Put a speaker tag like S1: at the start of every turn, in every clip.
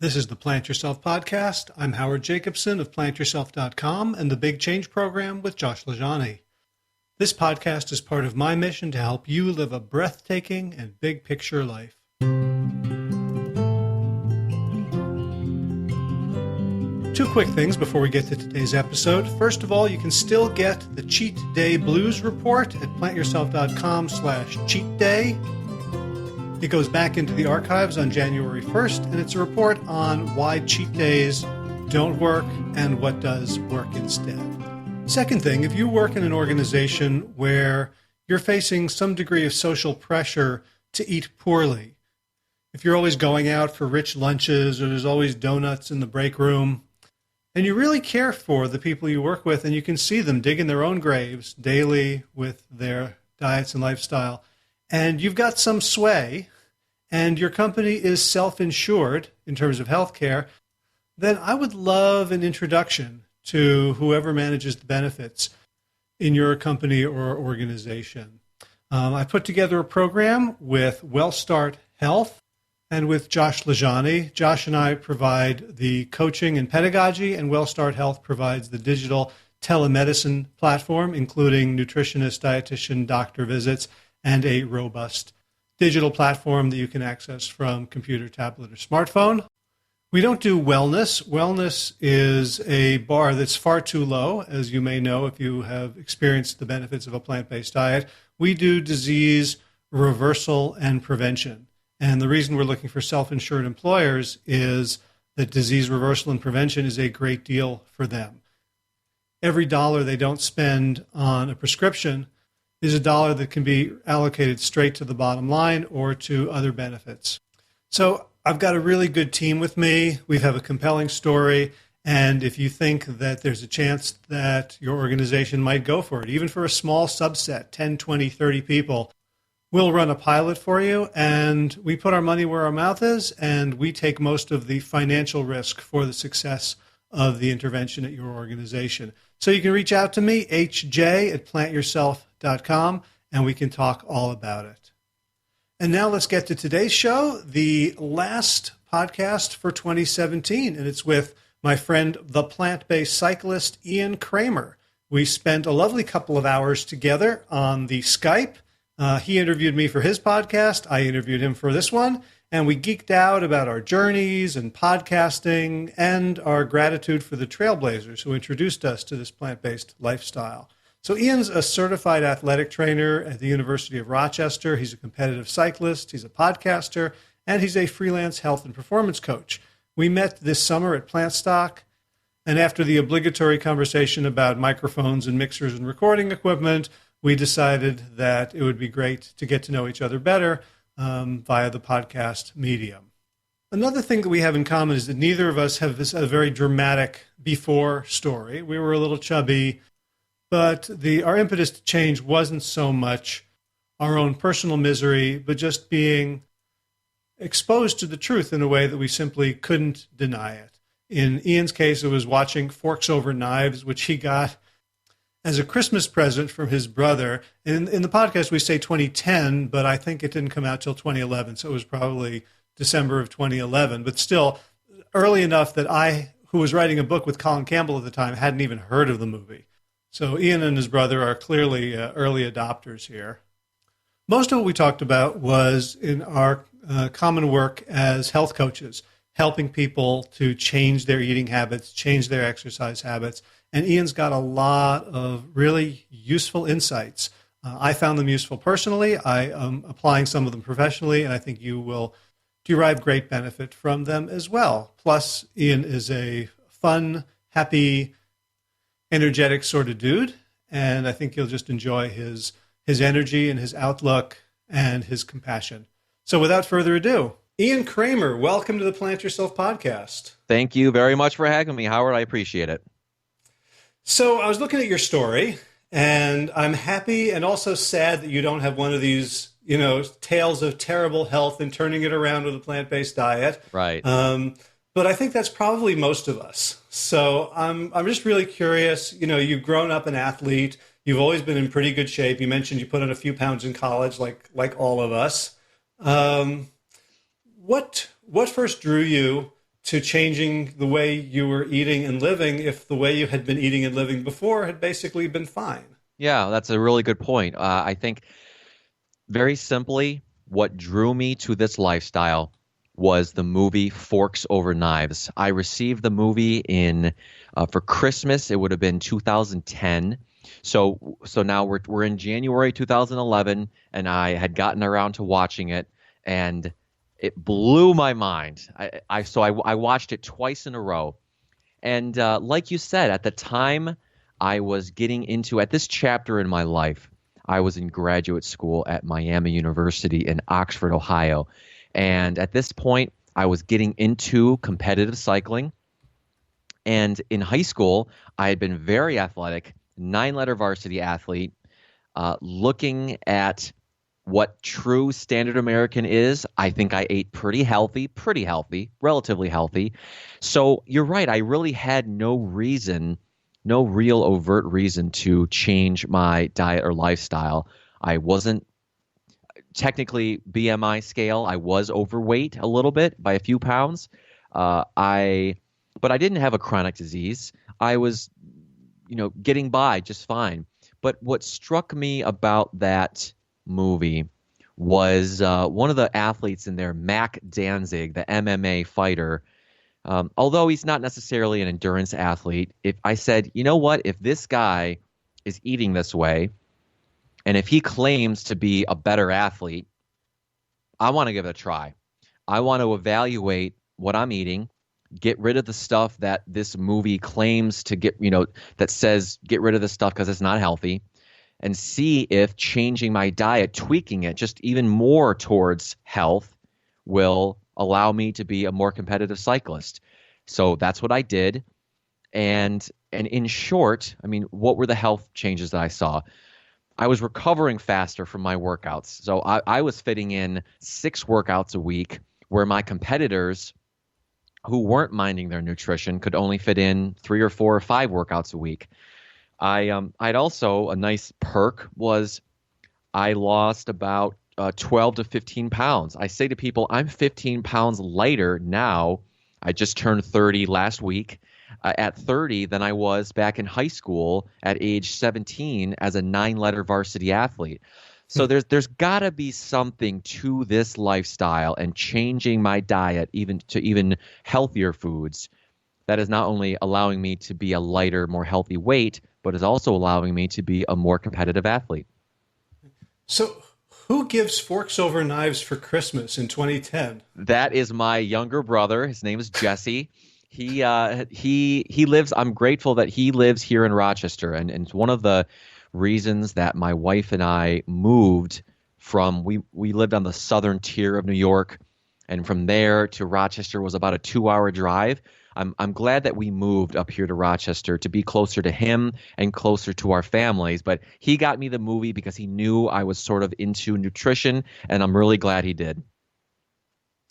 S1: This is the Plant Yourself Podcast. I'm Howard Jacobson of PlantYourself.com and the Big Change Program with Josh Lajani. This podcast is part of my mission to help you live a breathtaking and big picture life. Two quick things before we get to today's episode. First of all, you can still get the Cheat Day Blues Report at PlantYourself.com/cheat day. It goes back into the archives on January 1st, and it's a report on why cheat days don't work and what does work instead. Second thing, if you work in an organization where you're facing some degree of social pressure to eat poorly, if you're always going out for rich lunches or there's always donuts in the break room, and you really care for the people you work with and you can see them digging their own graves daily with their diets and lifestyle, and you've got some sway, and your company is self-insured in terms of healthcare, then I would love an introduction to whoever manages the benefits in your company or organization. I put together a program with WellStart Health and with Josh Lajani. Josh and I provide the coaching and pedagogy, and WellStart Health provides the digital telemedicine platform, including nutritionist, dietitian, doctor visits, and a robust digital platform that you can access from computer, tablet, or smartphone. We don't do wellness. Wellness is a bar that's far too low, as you may know if you have experienced the benefits of a plant-based diet. We do disease reversal and prevention. And the reason we're looking for self-insured employers is that disease reversal and prevention is a great deal for them. Every dollar they don't spend on a prescription is a dollar that can be allocated straight to the bottom line or to other benefits. So I've got a really good team with me. We have a compelling story. And if you think that there's a chance that your organization might go for it, even for a small subset, 10, 20, 30 people, we'll run a pilot for you. And we put our money where our mouth is, and we take most of the financial risk for the success of the intervention at your organization. So you can reach out to me, hj@plantyourself.com, and we can talk all about it. And now let's get to today's show, the last podcast for 2017, and it's with my friend, the Plant-based Cyclist, Ian Cramer. We spent a lovely couple of hours together on the Skype. He interviewed me for his podcast. I interviewed him for this one. And we geeked out about our journeys and podcasting and our gratitude for the trailblazers who introduced us to this plant-based lifestyle. So Ian's a certified athletic trainer at the University of Rochester. He's a competitive cyclist. He's a podcaster. And he's a freelance health and performance coach. We met this summer at PlantStock. And after the obligatory conversation about microphones and mixers and recording equipment, we decided that it would be great to get to know each other better via the podcast medium. Another thing that we have in common is that neither of us have a very dramatic before story. We were a little chubby, but our impetus to change wasn't so much our own personal misery, but just being exposed to the truth in a way that we simply couldn't deny it. In Ian's case, it was watching Forks Over Knives, which he got as a Christmas present from his brother. In the podcast, we say 2010, but I think it didn't come out till 2011, so it was probably December of 2011. But still, early enough that I, who was writing a book with Colin Campbell at the time, hadn't even heard of the movie. So Ian and his brother are clearly early adopters here. Most of what we talked about was in our common work as health coaches, helping people to change their eating habits, change their exercise habits. And Ian's got a lot of really useful insights. I found them useful personally. I am applying some of them professionally, and I think you will derive great benefit from them as well. Plus, Ian is a fun, happy, energetic sort of dude, and I think you'll just enjoy his energy and his outlook and his compassion. So without further ado, Ian Cramer, welcome to the Plant Yourself Podcast.
S2: Thank you very much for having me, Howard. I appreciate it.
S1: So I was looking at your story, and I'm happy and also sad that you don't have one of these, tales of terrible health and turning it around with a plant-based diet.
S2: Right.
S1: But I think that's probably most of us. So I'm just really curious. You've grown up an athlete. You've always been in pretty good shape. You mentioned you put on a few pounds in college, like all of us. What first drew you to changing the way you were eating and living if the way you had been eating and living before had basically been fine?
S2: Yeah, that's a really good point. I think very simply, what drew me to this lifestyle was the movie Forks Over Knives. I received the movie for Christmas. It would have been 2010. So now we're in January 2011, and I had gotten around to watching it, and it blew my mind. I watched it twice in a row, and like you said, at the time I was getting into at this chapter in my life. I was in graduate school at Miami University in Oxford, Ohio. And at this point, I was getting into competitive cycling. And in high school, I had been very athletic, 9-letter varsity athlete, looking at what true standard American is. I think I ate pretty healthy, relatively healthy. So you're right. I really had no real overt reason to change my diet or lifestyle. I wasn't technically BMI scale. I was overweight a little bit by a few pounds. But I didn't have a chronic disease. I was, getting by just fine. But what struck me about that movie was one of the athletes in there, Mac Danzig, the MMA fighter. Although he's not necessarily an endurance athlete, if I said, you know what, if this guy is eating this way, and if he claims to be a better athlete, I want to give it a try. I want to evaluate what I'm eating, get rid of the stuff that this movie claims to that says get rid of the stuff because it's not healthy, and see if changing my diet, tweaking it just even more towards health will allow me to be a more competitive cyclist. So that's what I did. And in short, I mean, what were the health changes that I saw? I was recovering faster from my workouts. So I was fitting in 6 workouts a week, where my competitors who weren't minding their nutrition could only fit in 3 or 4 or 5 workouts a week. I'd also, a nice perk was I lost about 12 to 15 pounds. I say to people, I'm 15 pounds lighter now. I just turned 30 last week. At 30 than I was back in high school at age 17 as a 9-letter varsity athlete. So there's got to be something to this lifestyle and changing my diet even healthier foods that is not only allowing me to be a lighter, more healthy weight, but is also allowing me to be a more competitive athlete. So
S1: who gives forks over knives for Christmas in 2010?
S2: That is my younger brother. His name is Jesse. He lives. I'm grateful that he lives here in Rochester, and it's one of the reasons that my wife and I moved from. We lived on the southern tier of New York, and from there to Rochester was about a 2-hour drive. I'm glad that we moved up here to Rochester to be closer to him and closer to our families. But he got me the movie because he knew I was sort of into nutrition, and I'm really glad he did.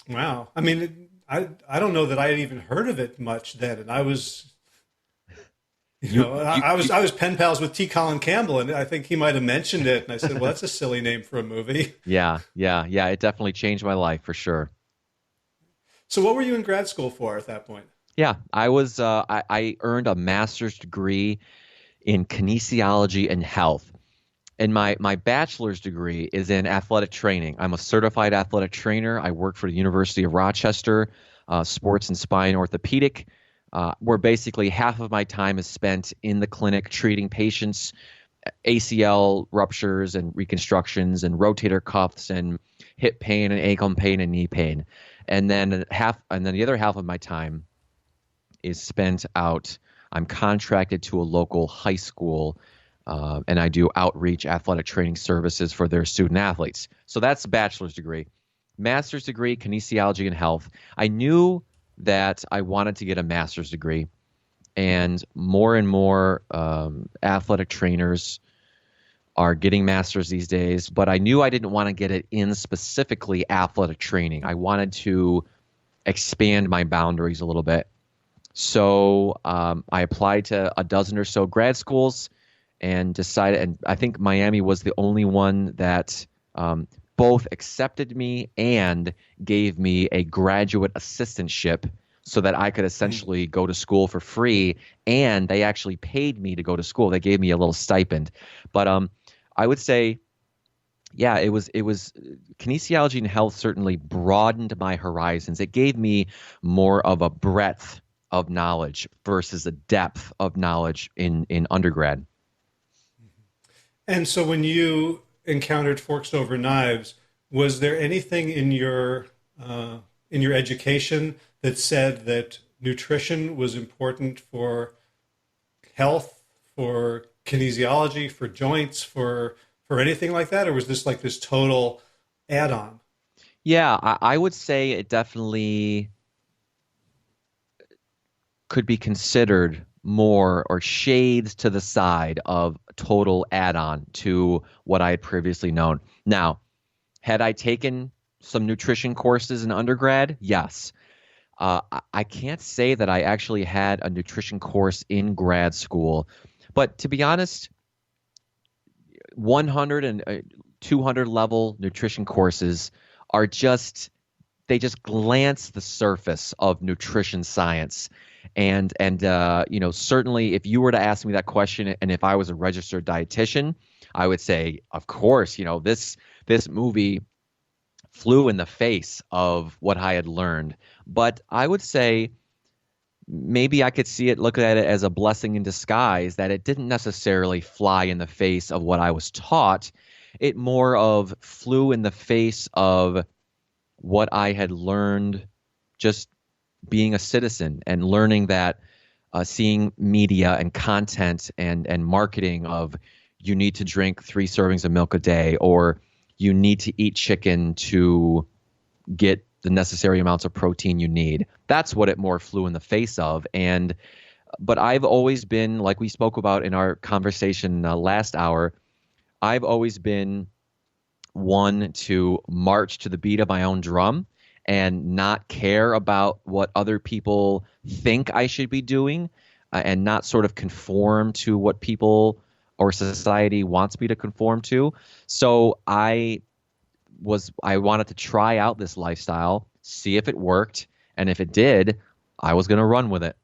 S1: Wow. I mean, I don't know that I had even heard of it much then, and I was, I was pen pals with T. Colin Campbell, and I think he might have mentioned it, and I said, well, that's a silly name for a movie.
S2: Yeah. It definitely changed my life for sure.
S1: So, what were you in grad school for at that point?
S2: Yeah, I was. I earned a master's degree in kinesiology and health, and my bachelor's degree is in athletic training. I'm a certified athletic trainer. I work for the University of Rochester, sports and spine orthopedic, where basically half of my time is spent in the clinic treating patients, ACL ruptures and reconstructions and rotator cuffs and hip pain and ankle pain and knee pain, and then the other half of my time is spent out. I'm contracted to a local high school, and I do outreach athletic training services for their student athletes. So that's a bachelor's degree. Master's degree, kinesiology and health. I knew that I wanted to get a master's degree, and more athletic trainers are getting masters these days, but I knew I didn't want to get it in specifically athletic training. I wanted to expand my boundaries a little bit. So I applied to a dozen or so grad schools and decided, and I think Miami was the only one that both accepted me and gave me a graduate assistantship so that I could essentially go to school for free, and they actually paid me to go to school. They gave me a little stipend. But I would say, yeah, it was kinesiology and health certainly broadened my horizons. It gave me more of a breadth of knowledge versus a depth of knowledge in undergrad.
S1: And so when you encountered forks over knives, was there anything in your education that said that nutrition was important for health, for kinesiology, for joints, for anything like that, or was this like this total add-on?
S2: Yeah, I would say it definitely could be considered more or shades to the side of total add-on to what I had previously known. Now, had I taken some nutrition courses in undergrad? Yes. I can't say that I actually had a nutrition course in grad school, but to be honest, 100 and 200 level nutrition courses are they just glance the surface of nutrition science. And certainly if you were to ask me that question, and if I was a registered dietitian, I would say, of course, this movie flew in the face of what I had learned. But I would say maybe I could look at it as a blessing in disguise, that it didn't necessarily fly in the face of what I was taught. It more of flew in the face of what I had learned just being a citizen, and learning that seeing media and content and marketing of you need to drink 3 servings of milk a day, or you need to eat chicken to get the necessary amounts of protein you need. That's what it more flew in the face of. But I've always been, like we spoke about in our conversation last hour, I've always been one to march to the beat of my own drum and not care about what other people think I should be doing, and not sort of conform to what people or society wants me to conform to. So I wanted to try out this lifestyle, see if it worked, and if it did, I was going to run with it.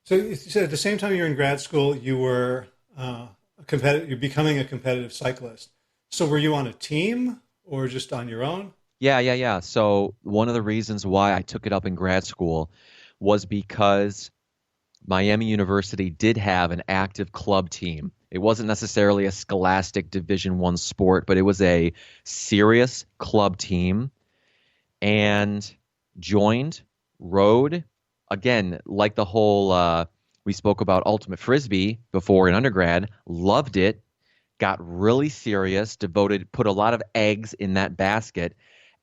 S1: So you said at the same time you were in grad school, you were you're becoming a competitive cyclist. So were you on a team or just on your own?
S2: Yeah. So one of the reasons why I took it up in grad school was because Miami University did have an active club team. It wasn't necessarily a scholastic Division I sport, but it was a serious club team, and joined, rode. Again, like the whole, we spoke about ultimate frisbee before in undergrad, loved it, got really serious, put a lot of eggs in that basket,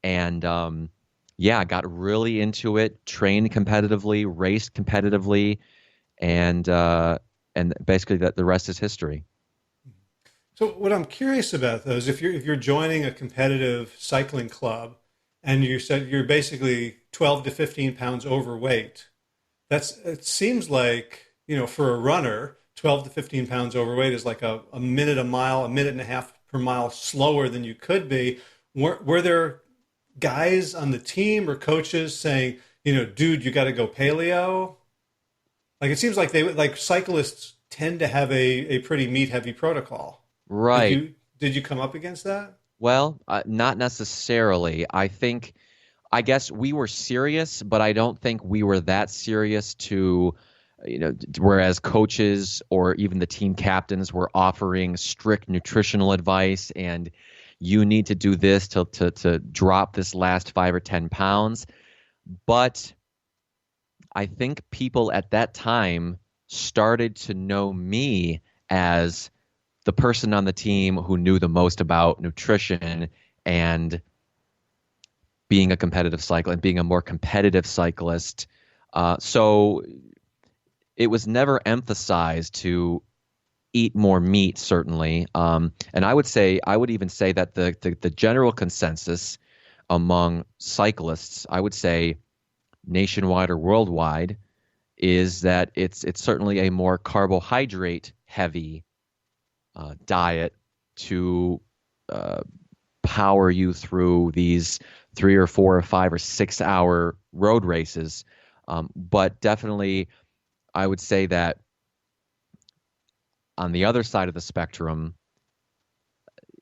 S2: and got really into it, trained competitively, raced competitively, and basically the rest is history.
S1: So what I'm curious about though is if you're joining a competitive cycling club and you said you're basically 12 to 15 pounds overweight, it seems like, for a runner, 12 to 15 pounds overweight is like a minute a mile, a minute and a half per mile slower than you could be. Were there guys on the team or coaches saying, dude, you got to go paleo? Like it seems like cyclists tend to have a pretty meat heavy protocol.
S2: Right.
S1: Did you come up against that?
S2: Well, not necessarily. I guess we were serious, but I don't think we were that serious to, whereas coaches or even the team captains were offering strict nutritional advice and you need to do this to drop this last 5 or 10 pounds. But I think people at that time started to know me as the person on the team who knew the most about nutrition and being a competitive cyclist and being a more competitive cyclist. So it was never emphasized to eat more meat, certainly. And I would even say that the general consensus among cyclists, I would say nationwide or worldwide, is that it's certainly a more carbohydrate heavy diet to power you through these 3 or 4 or 5 or 6 hour road races. But definitely, I would say that on the other side of the spectrum,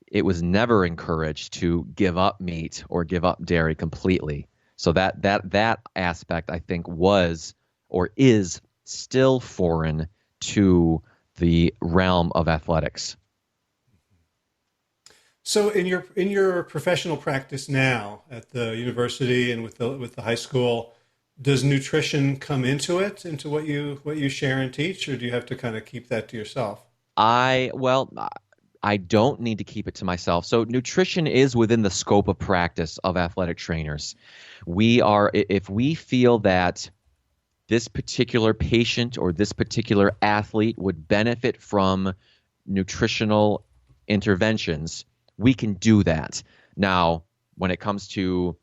S2: it was never encouraged to give up meat or give up dairy completely. So that aspect, I think, was or is still foreign to the realm of athletics.
S1: So in your professional practice now at the university and with the high school, does nutrition come into what you share and teach, or do you have to kind of keep that to yourself?
S2: I don't need to keep it to myself. So nutrition is within the scope of practice of athletic trainers. If we feel that this particular patient or this particular athlete would benefit from nutritional interventions, we can do that. Now, when it comes to,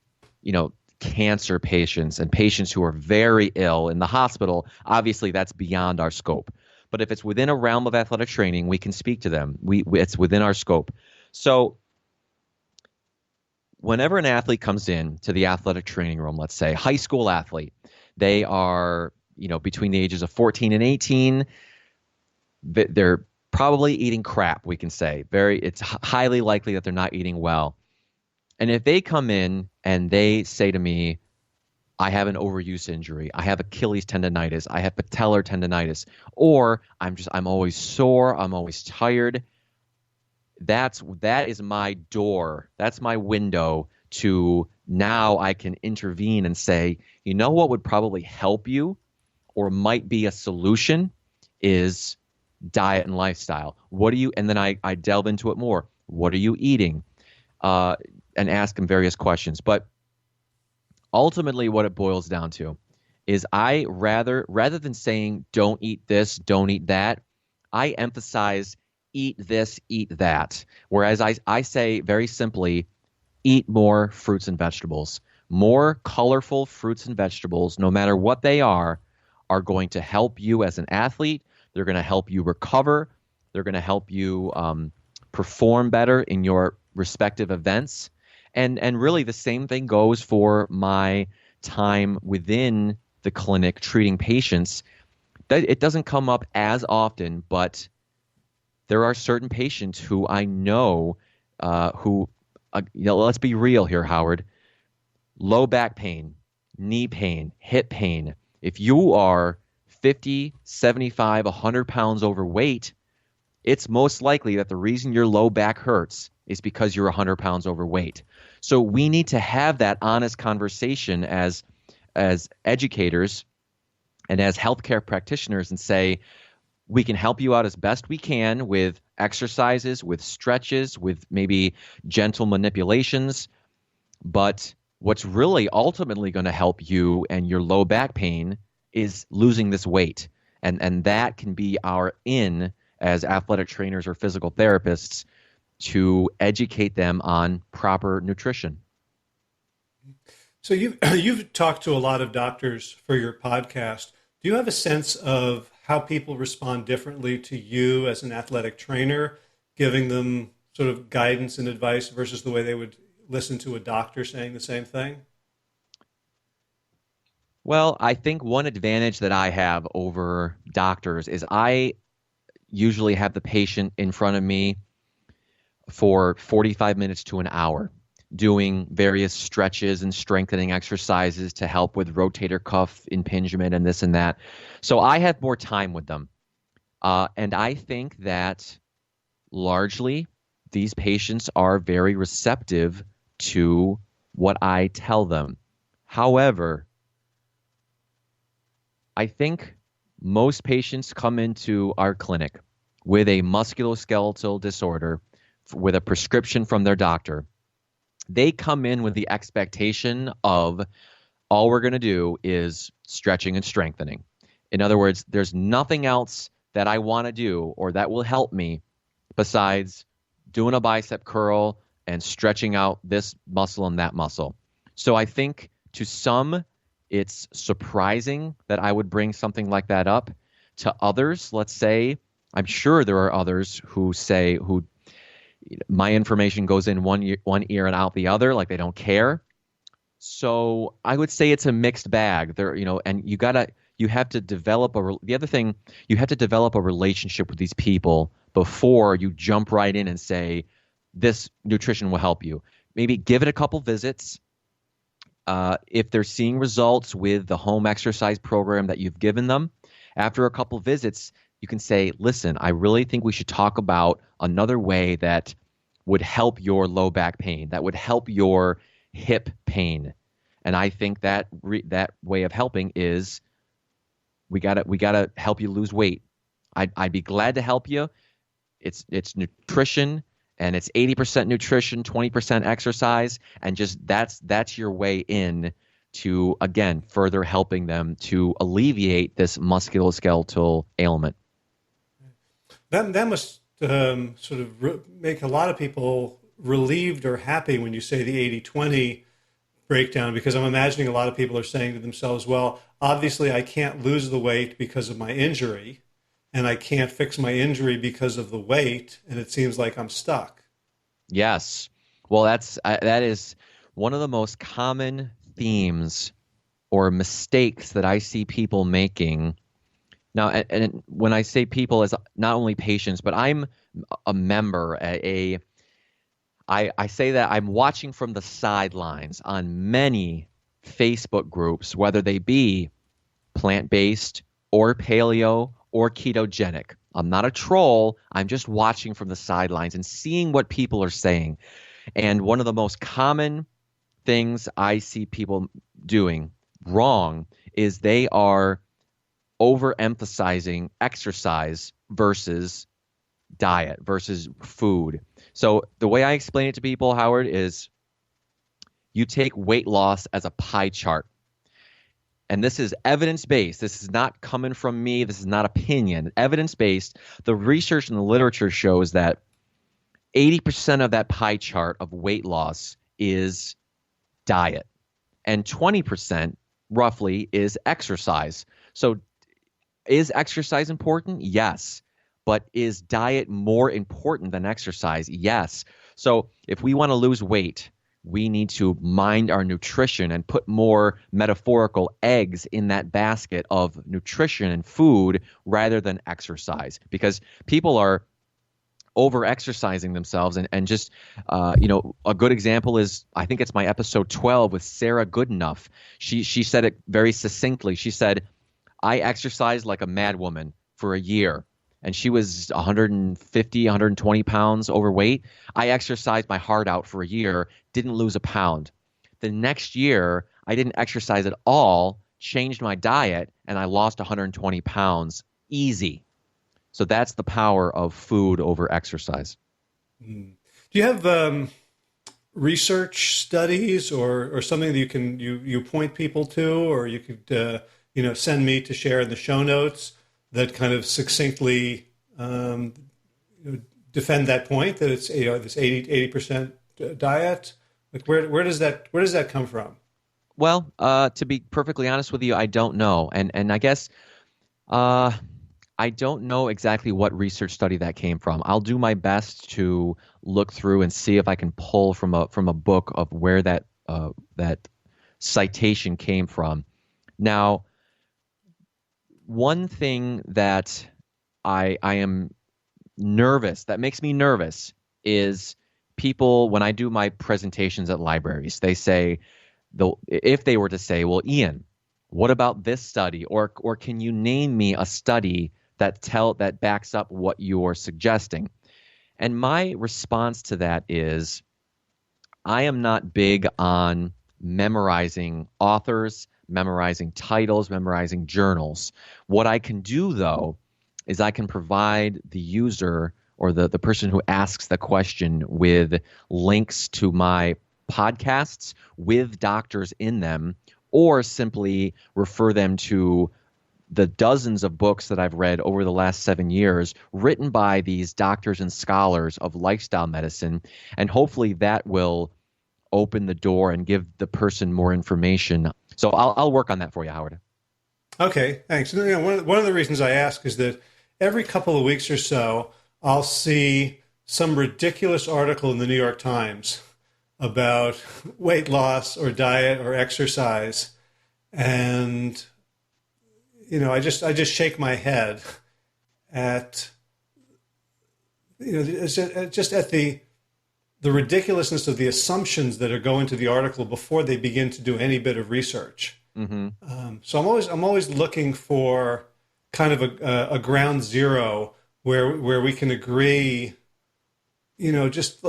S2: cancer patients and patients who are very ill in the hospital, obviously that's beyond our scope. But if it's within a realm of athletic training, we can speak to them. It's within our scope. So whenever an athlete comes in to the athletic training room, let's say high school athlete, they are, between the ages of 14 and 18, they're probably eating crap, we can say. It's highly likely that they're not eating well. And if they come in and they say to me, I have an overuse injury, I have Achilles tendonitis, I have patellar tendonitis, or I'm always sore, I'm always tired, that is my door. That's my window to now I can intervene and say, what would probably help you or might be a solution is diet and lifestyle. And then I delve into it more. What are you eating? And ask them various questions. But ultimately what it boils down to is I rather than saying don't eat this, don't eat that, I emphasize eat this, eat that. Whereas I say very simply, eat more fruits and vegetables. More colorful fruits and vegetables, no matter what they are going to help you as an athlete. They're going to help you recover. They're going to help you perform better in your respective events. And really the same thing goes for my time within the clinic treating patients. It doesn't come up as often, but there are certain patients who I know let's be real here, Howard. Low back pain, knee pain, hip pain. If you are 50, 75, 100 pounds overweight, it's most likely that the reason your low back hurts is because you're 100 pounds overweight. So we need to have that honest conversation as educators and as healthcare practitioners and say, we can help you out as best we can with exercises, with stretches, with maybe gentle manipulations. But what's really ultimately going to help you and your low back pain is losing this weight. And that can be our in as athletic trainers or physical therapists to educate them on proper nutrition.
S1: So you've talked to a lot of doctors for your podcast. Do you have a sense of how people respond differently to you as an athletic trainer, giving them sort of guidance and advice versus the way they would listen to a doctor saying the same thing?
S2: Well, I think one advantage that I have over doctors is I usually have the patient in front of me for 45 minutes to an hour doing various stretches and strengthening exercises to help with rotator cuff impingement and this and that. So I have more time with them. And I think that largely these patients are very receptive to what I tell them. However, I think most patients come into our clinic with a musculoskeletal disorder, with a prescription from their doctor. They come in with the expectation of all we're going to do is stretching and strengthening. In other words, there's nothing else that I want to do or that will help me besides doing a bicep curl and stretching out this muscle and that muscle. So I think to some, it's surprising that I would bring something like that up. To others, let's say, I'm sure there are others who my information goes in one ear and out the other, like they don't care. So I would say it's a mixed bag there, and you have to develop the other thing, you have to develop a relationship with these people before you jump right in and say, this nutrition will help you. Maybe give it a couple visits. If they're seeing results with the home exercise program that you've given them, after a couple visits, you can say, listen, I really think we should talk about another way that would help your low back pain, that would help your hip pain. And I think that that way of helping is we gotta help you lose weight. I'd be glad to help you. It's nutrition, and it's 80% nutrition, 20% exercise, and just that's your way in to, again, further helping them to alleviate this musculoskeletal ailment.
S1: That must sort of make a lot of people relieved or happy when you say the 80-20 breakdown, because I'm imagining a lot of people are saying to themselves, well, obviously I can't lose the weight because of my injury, and I can't fix my injury because of the weight, and it seems like I'm stuck.
S2: Yes. Well, that is one of the most common themes or mistakes that I see people making. Now, and when I say people, as not only patients, but I'm a member, I say that I'm watching from the sidelines on many Facebook groups, whether they be plant-based or paleo or ketogenic. I'm not a troll. I'm just watching from the sidelines and seeing what people are saying. And one of the most common things I see people doing wrong is they are overemphasizing exercise versus diet versus food. So the way I explain it to people, Howard, is you take weight loss as a pie chart. And this is evidence-based. This is not coming from me. This is not opinion. Evidence-based. The research and the literature shows that 80% of that pie chart of weight loss is diet, and 20% roughly is exercise. So is exercise important? Yes. But is diet more important than exercise? Yes. So if we want to lose weight, we need to mind our nutrition and put more metaphorical eggs in that basket of nutrition and food rather than exercise, because people are over exercising themselves. And just, a good example is, I think it's my episode 12 with Sarah Goodenough. She said it very succinctly. She said, I exercised like a madwoman for a year. And she was 150, 120 pounds overweight. I exercised my heart out for a year, didn't lose a pound. The next year, I didn't exercise at all, changed my diet, and I lost 120 pounds easy. So that's the power of food over exercise.
S1: Do you have research studies or something that you point people to, or you could send me to share in the show notes that kind of succinctly defend that point that it's this 80% diet? Like where does that come from?
S2: Well, to be perfectly honest with you, I don't know, and I guess I don't know exactly what research study that came from. I'll do my best to look through and see if I can pull from a book of where that citation came from. Now, one thing that I am nervous, that makes me nervous, is people, when I do my presentations at libraries, they say, if they were to say, well, Ian, what about this study? Or can you name me a study that backs up what you're suggesting? And my response to that is, I am not big on memorizing authors, memorizing titles, memorizing journals. What I can do, though, is I can provide the user or the person who asks the question with links to my podcasts with doctors in them, or simply refer them to the dozens of books that I've read over the last 7 years written by these doctors and scholars of lifestyle medicine. And hopefully that will open the door and give the person more information. So I'll work on that for you, Howard.
S1: Okay, thanks. One of the reasons I ask is that every couple of weeks or so, I'll see some ridiculous article in the New York Times about weight loss or diet or exercise, and I just shake my head at just at the ridiculousness of the assumptions that are going into the article before they begin to do any bit of research.
S2: Mm-hmm.
S1: So I'm always looking for kind of a ground zero where we can agree, just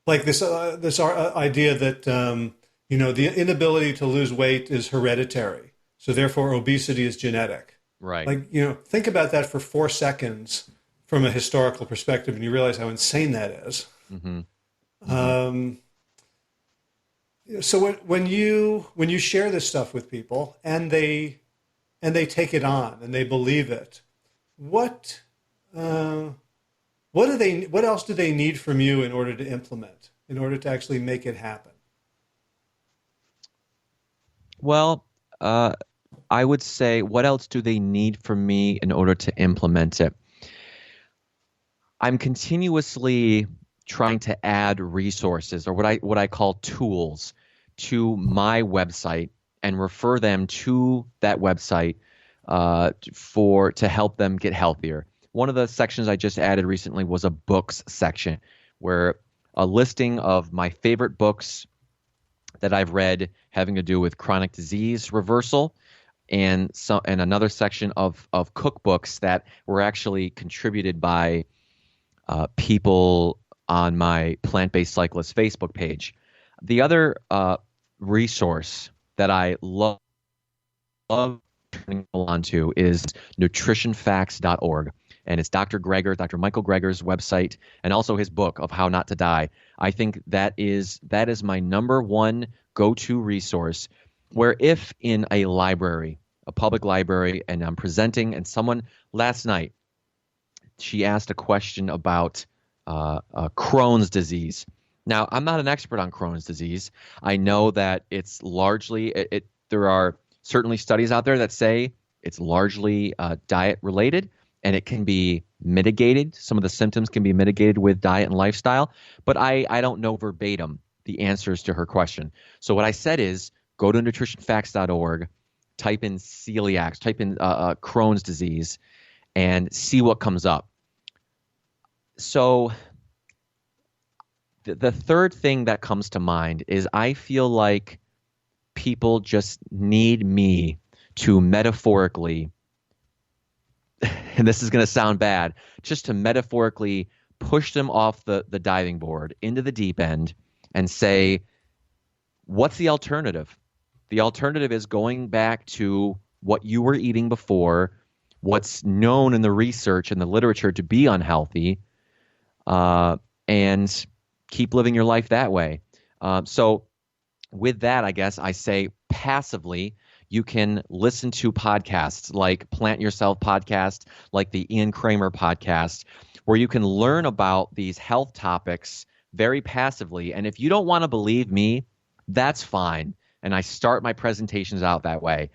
S1: like this idea that the inability to lose weight is hereditary, so therefore obesity is genetic.
S2: Right.
S1: Like, think about that for 4 seconds from a historical perspective, and you realize how insane that is.
S2: Mm-hmm.
S1: So when you share this stuff with people and they take it on and they believe it, what else do they need from you in order to implement, in order to actually make it happen?
S2: Well, I would say, what else do they need from me in order to implement it? I'm continuously trying to add resources, or what I call tools, to my website and refer them to that website to help them get healthier. One of the sections I just added recently was a books section, where a listing of my favorite books that I've read having to do with chronic disease reversal, and another section of cookbooks that were actually contributed by people on my Plant-based Cyclist Facebook page. The other resource that I love turning people onto is nutritionfacts.org. And it's Dr. Michael Greger's website, and also his book of How Not to Die. I think that is my number one go-to resource, where if in a library, a public library, and I'm presenting, and someone last night, she asked a question about Crohn's disease. Now, I'm not an expert on Crohn's disease. I know that it's largely, there are certainly studies out there that say it's largely diet related, and it can be mitigated. Some of the symptoms can be mitigated with diet and lifestyle, but I don't know verbatim the answers to her question. So what I said is, go to nutritionfacts.org, type in celiac, type in Crohn's disease, and see what comes up. So the third thing that comes to mind is, I feel like people just need me to metaphorically, and this is going to sound bad, just to metaphorically push them off the diving board into the deep end and say, what's the alternative? The alternative is going back to what you were eating before, what's known in the research and the literature to be unhealthy, and keep living your life that way. So with that, I guess I say passively, you can listen to podcasts like Plant Yourself Podcast, like the Ian Cramer podcast, where you can learn about these health topics very passively. And if you don't want to believe me, that's fine. And I start my presentations out that way.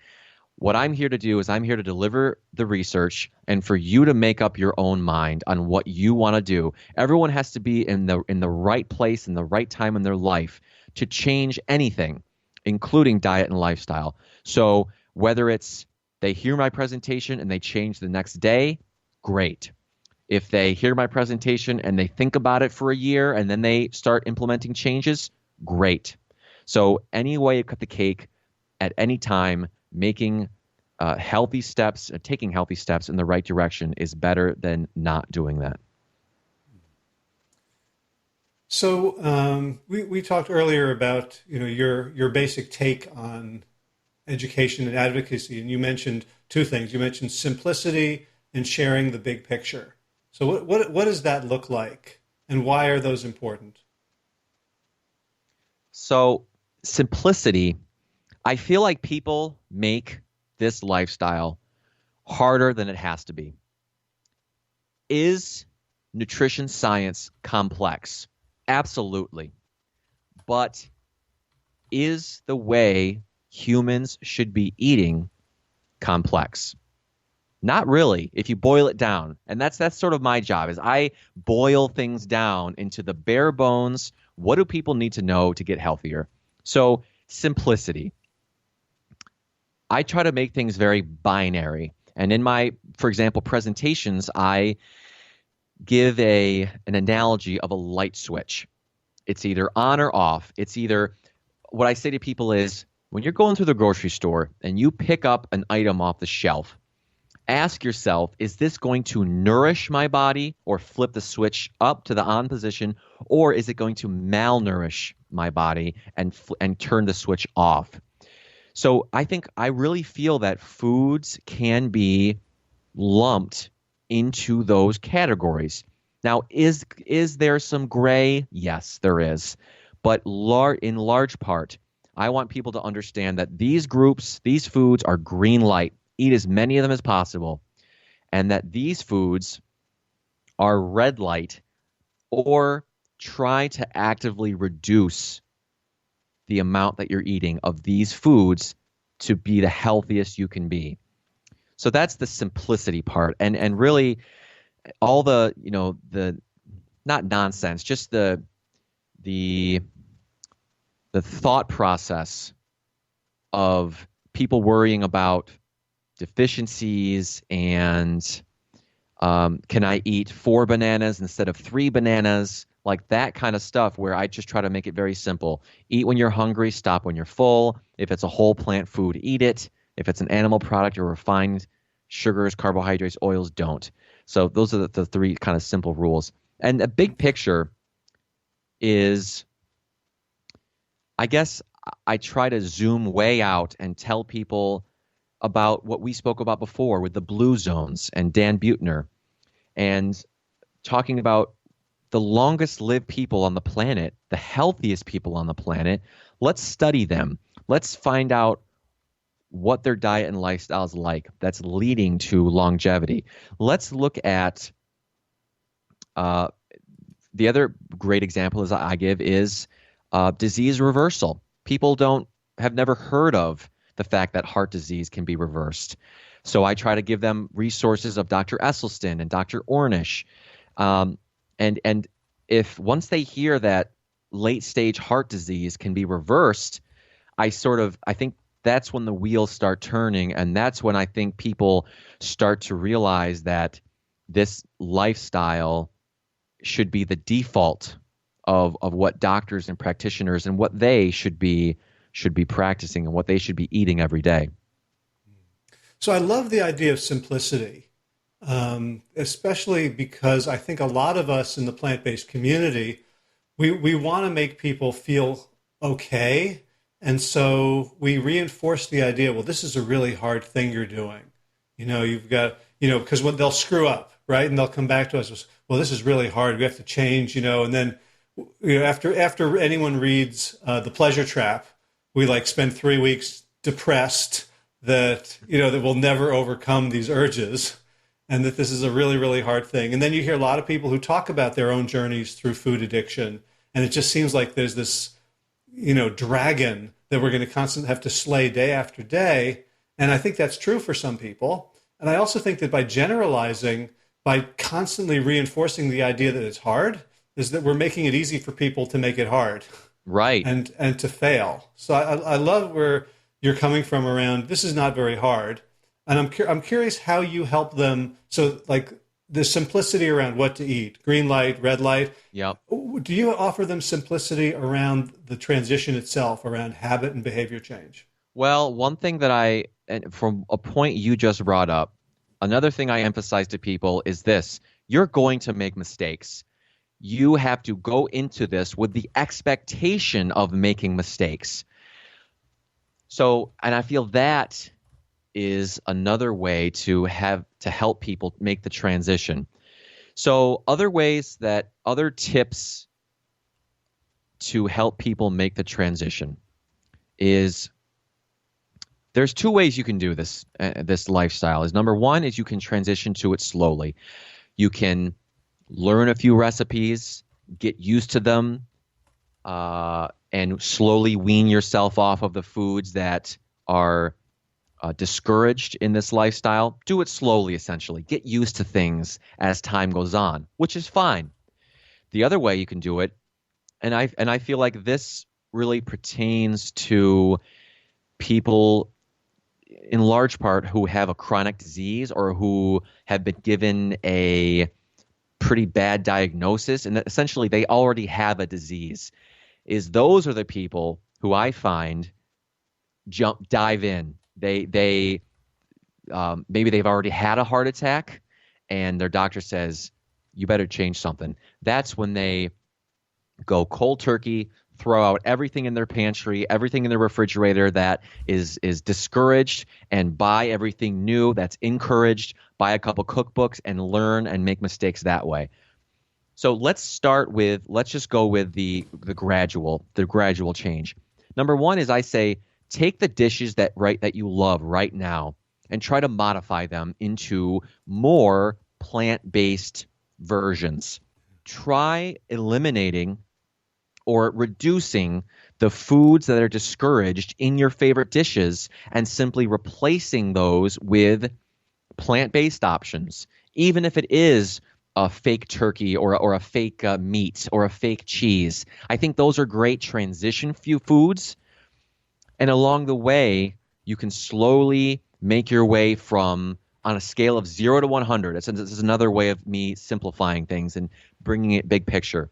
S2: What I'm here to do is I'm here to deliver the research, and for you to make up your own mind on what you want to do. Everyone has to be in the right place, in the right time in their life to change anything, including diet and lifestyle. So whether it's they hear my presentation and they change the next day, great. If they hear my presentation and they think about it for a year and then they start implementing changes, great. So any way you cut the cake at any time, making healthy steps, taking healthy steps in the right direction is better than not doing that.
S1: So we talked earlier about your basic take on education and advocacy, and you mentioned two things. You mentioned simplicity and sharing the big picture. So what does that look like, and why are those important?
S2: So simplicity, I feel like people make this lifestyle harder than it has to be. Is nutrition science complex? Absolutely. But is the way humans should be eating complex? Not really, if you boil it down. And that's sort of my job, is I boil things down into the bare bones What do people need to know to get healthier? So simplicity. I try to make things very binary. And in my, for example, presentations, I give an analogy of a light switch. It's either on or off. It's either, what I say to people is, when you're going through the grocery store and you pick up an item off the shelf, ask yourself, is this going to nourish my body or flip the switch up to the on position, or is it going to malnourish my body and turn the switch off? So I really feel that foods can be lumped into those categories. Now, is there some gray? Yes, there is. But in large part, I want people to understand that these foods are green light. Eat as many of them as possible. And that these foods are red light, or try to actively reduce the amount that you're eating of these foods to be the healthiest you can be. So that's the simplicity part. And really all the not nonsense, just the thought process of people worrying about deficiencies and can I eat 4 bananas instead of 3 bananas? Like that kind of stuff, where I just try to make it very simple. Eat when you're hungry, stop when you're full. If it's a whole plant food, eat it. If it's an animal product or refined sugars, carbohydrates, oils, don't. So those are the 3 kind of simple rules. And the big picture is, I guess I try to zoom way out and tell people about what we spoke about before with the blue zones and Dan Buettner, and talking about the longest lived people on the planet, the healthiest people on the planet. Let's study them. Let's find out what their diet and lifestyle is like that's leading to longevity. Let's look at the other great example is I give is disease reversal. People have never heard of the fact that heart disease can be reversed. So I try to give them resources of Dr. Esselstyn and Dr. Ornish. And if once they hear that late stage heart disease can be reversed, I think that's when the wheels start turning, and that's when I think people start to realize that this lifestyle should be the default of what doctors and practitioners and what they should be practicing and what they should be eating every day.
S1: So I love the idea of simplicity, especially because I think a lot of us in the plant-based community, we want to make people feel okay. And so we reinforce the idea, well, this is a really hard thing you're doing. You've got, because when they'll screw up, right? And they'll come back to us with, well, this is really hard. We have to change, and then after anyone reads The Pleasure Trap, we spend 3 weeks depressed that we'll never overcome these urges, and that this is a really, really hard thing. And then you hear a lot of people who talk about their own journeys through food addiction, and it just seems like there's this, dragon that we're going to constantly have to slay day after day. And I think that's true for some people. And I also think that by generalizing, by constantly reinforcing the idea that it's hard, is that we're making it easy for people to make it hard.
S2: Right.
S1: And to fail. So I love where you're coming from around, this is not very hard. And I'm curious how you help them. So the simplicity around what to eat, green light, red light.
S2: Yep.
S1: Do you offer them simplicity around the transition itself, around habit and behavior change?
S2: Well, one thing that from a point you just brought up, another thing I emphasize to people is this: you're going to make mistakes. You have to go into this with the expectation of making mistakes. So, and I feel that is another way to help people make the transition. So other tips to help people make the transition is, there's 2 ways you can do this lifestyle. Is number 1 is you can transition to it slowly. You can learn a few recipes, get used to them, and slowly wean yourself off of the foods that are discouraged in this lifestyle. Do it slowly, essentially. Get used to things as time goes on, which is fine. The other way you can do it And I feel like this really pertains to people in large part who have a chronic disease or who have been given a pretty bad diagnosis, and that essentially they already have a disease. Those are the people who I find dive in. They maybe they've already had a heart attack and their doctor says, you better change something. That's when they go cold turkey, throw out everything in their pantry, everything in their refrigerator that is discouraged, and buy everything new that's encouraged. Buy a couple cookbooks and learn and make mistakes that way. So let's just go with the gradual change. Number one is, I say, take the dishes that you love right now and try to modify them into more plant-based versions. Try eliminating or reducing the foods that are discouraged in your favorite dishes and simply replacing those with plant-based options, even if it is a fake turkey or a fake meat or a fake cheese. I think those are great transition foods. And along the way, you can slowly make your way from, on a scale of 0 to 100. This is another way of me simplifying things and bringing it big picture.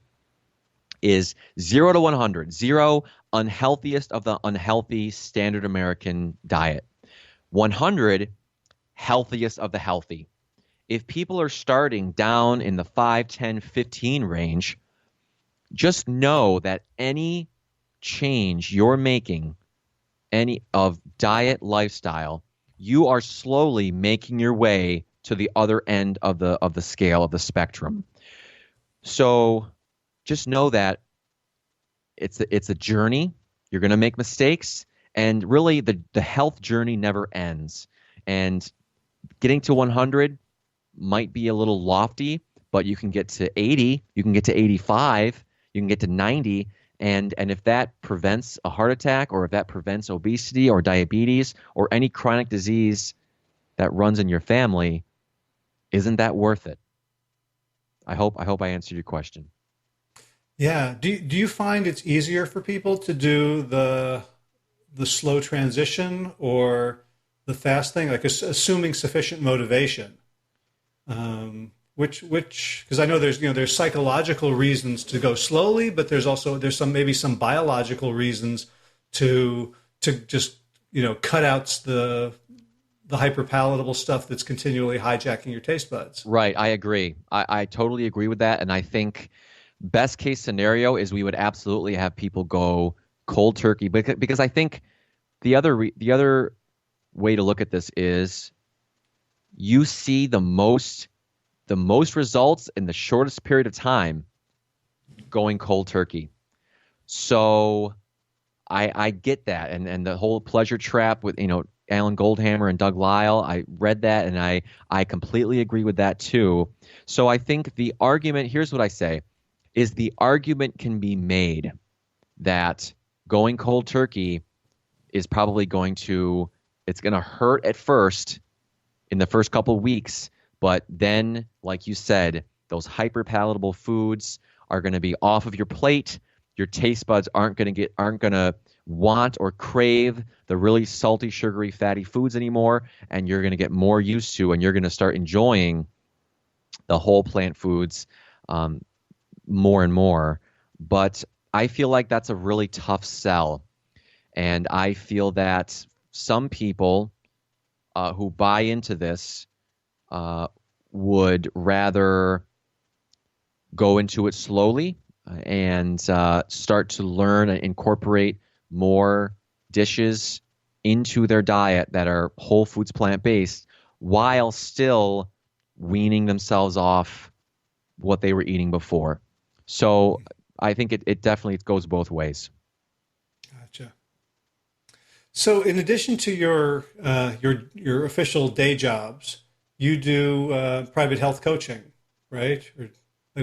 S2: Is 0 to 100. 0, unhealthiest of the unhealthy standard American diet. 100, healthiest of the healthy. If people are starting down in the 5, 10, 15 range, just know that any change you're making, any of diet, lifestyle, you are slowly making your way to the other end of the scale, of the spectrum. So just know that it's a journey. You're going to make mistakes, and really the health journey never ends. And getting to 100 might be a little lofty, but you can get to 80, you can get to 85, you can get to 90, and if that prevents a heart attack, or if that prevents obesity or diabetes or any chronic disease that runs in your family, isn't that worth it? I hope I answered your question.
S1: Yeah. Do you find it's easier for people to do the slow transition or the fast thing, like assuming sufficient motivation? Which because I know there's psychological reasons to go slowly, but there's some biological reasons to just cut out the hyperpalatable stuff that's continually hijacking your taste buds.
S2: Right. I agree. I totally agree with that. And I think best case scenario is we would absolutely have people go cold turkey, because I think the other way to look at this is you see the most results in the shortest period of time going cold turkey. So I get that, and the whole pleasure trap with Alan Goldhammer and Doug Lyle, I read that, and I completely agree with that too. So I think the argument, here's what I say, is the argument can be made that going cold turkey is probably it's going to hurt at first in the first couple of weeks, but then, like you said, those hyperpalatable foods are going to be off of your plate. Your taste buds aren't going to want or crave the really salty, sugary, fatty foods anymore, and you're going to get more used to, and you're going to start enjoying the whole plant foods more and more. But I feel like that's a really tough sell, and I feel that some people who buy into this would rather go into it slowly and start to learn and incorporate more dishes into their diet that are whole foods, plant-based, while still weaning themselves off what they were eating before. So I think it definitely goes both ways.
S1: Gotcha. So in addition to your official day jobs, you do private health coaching, right? Or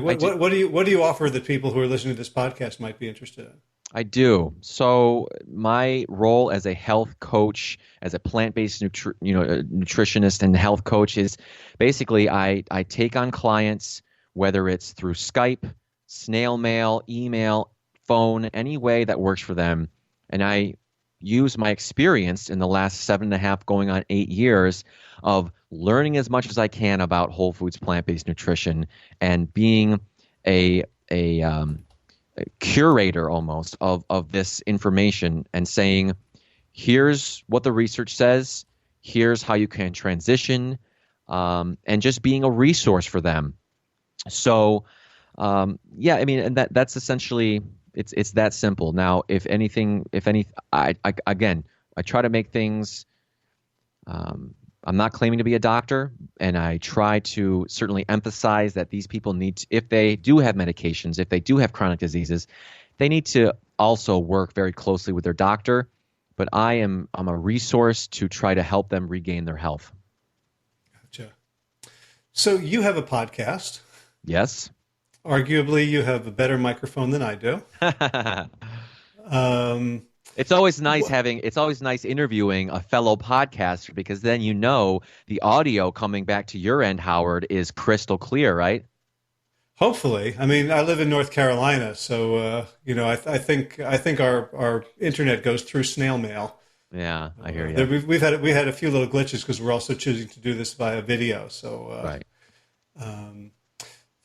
S1: what do you offer that people who are listening to this podcast might be interested in?
S2: I do. So my role as a health coach, as a plant-based nutritionist and health coach, is basically I take on clients, whether it's through Skype, snail mail, email, phone, any way that works for them. And I use my experience in the last 7.5 going on 8 years of learning as much as I can about whole foods, plant-based nutrition, and being a curator almost of this information and saying, here's what the research says, here's how you can transition, and just being a resource for them. So, yeah, I mean, and that's essentially it's that simple. Now, I try to make things. I'm not claiming to be a doctor, and I try to certainly emphasize that these people need to, if they do have medications, if they do have chronic diseases, they need to also work very closely with their doctor. But I'm a resource to try to help them regain their health.
S1: Gotcha. So you have a podcast.
S2: Yes.
S1: Arguably, you have a better microphone than I do.
S2: It's always nice interviewing a fellow podcaster, because then the audio coming back to your end, Howard, is crystal clear, right?
S1: Hopefully. I mean, I live in North Carolina, so I think our internet goes through snail mail.
S2: Yeah, I hear you.
S1: We had a few little glitches because we're also choosing to do this via video. So
S2: right.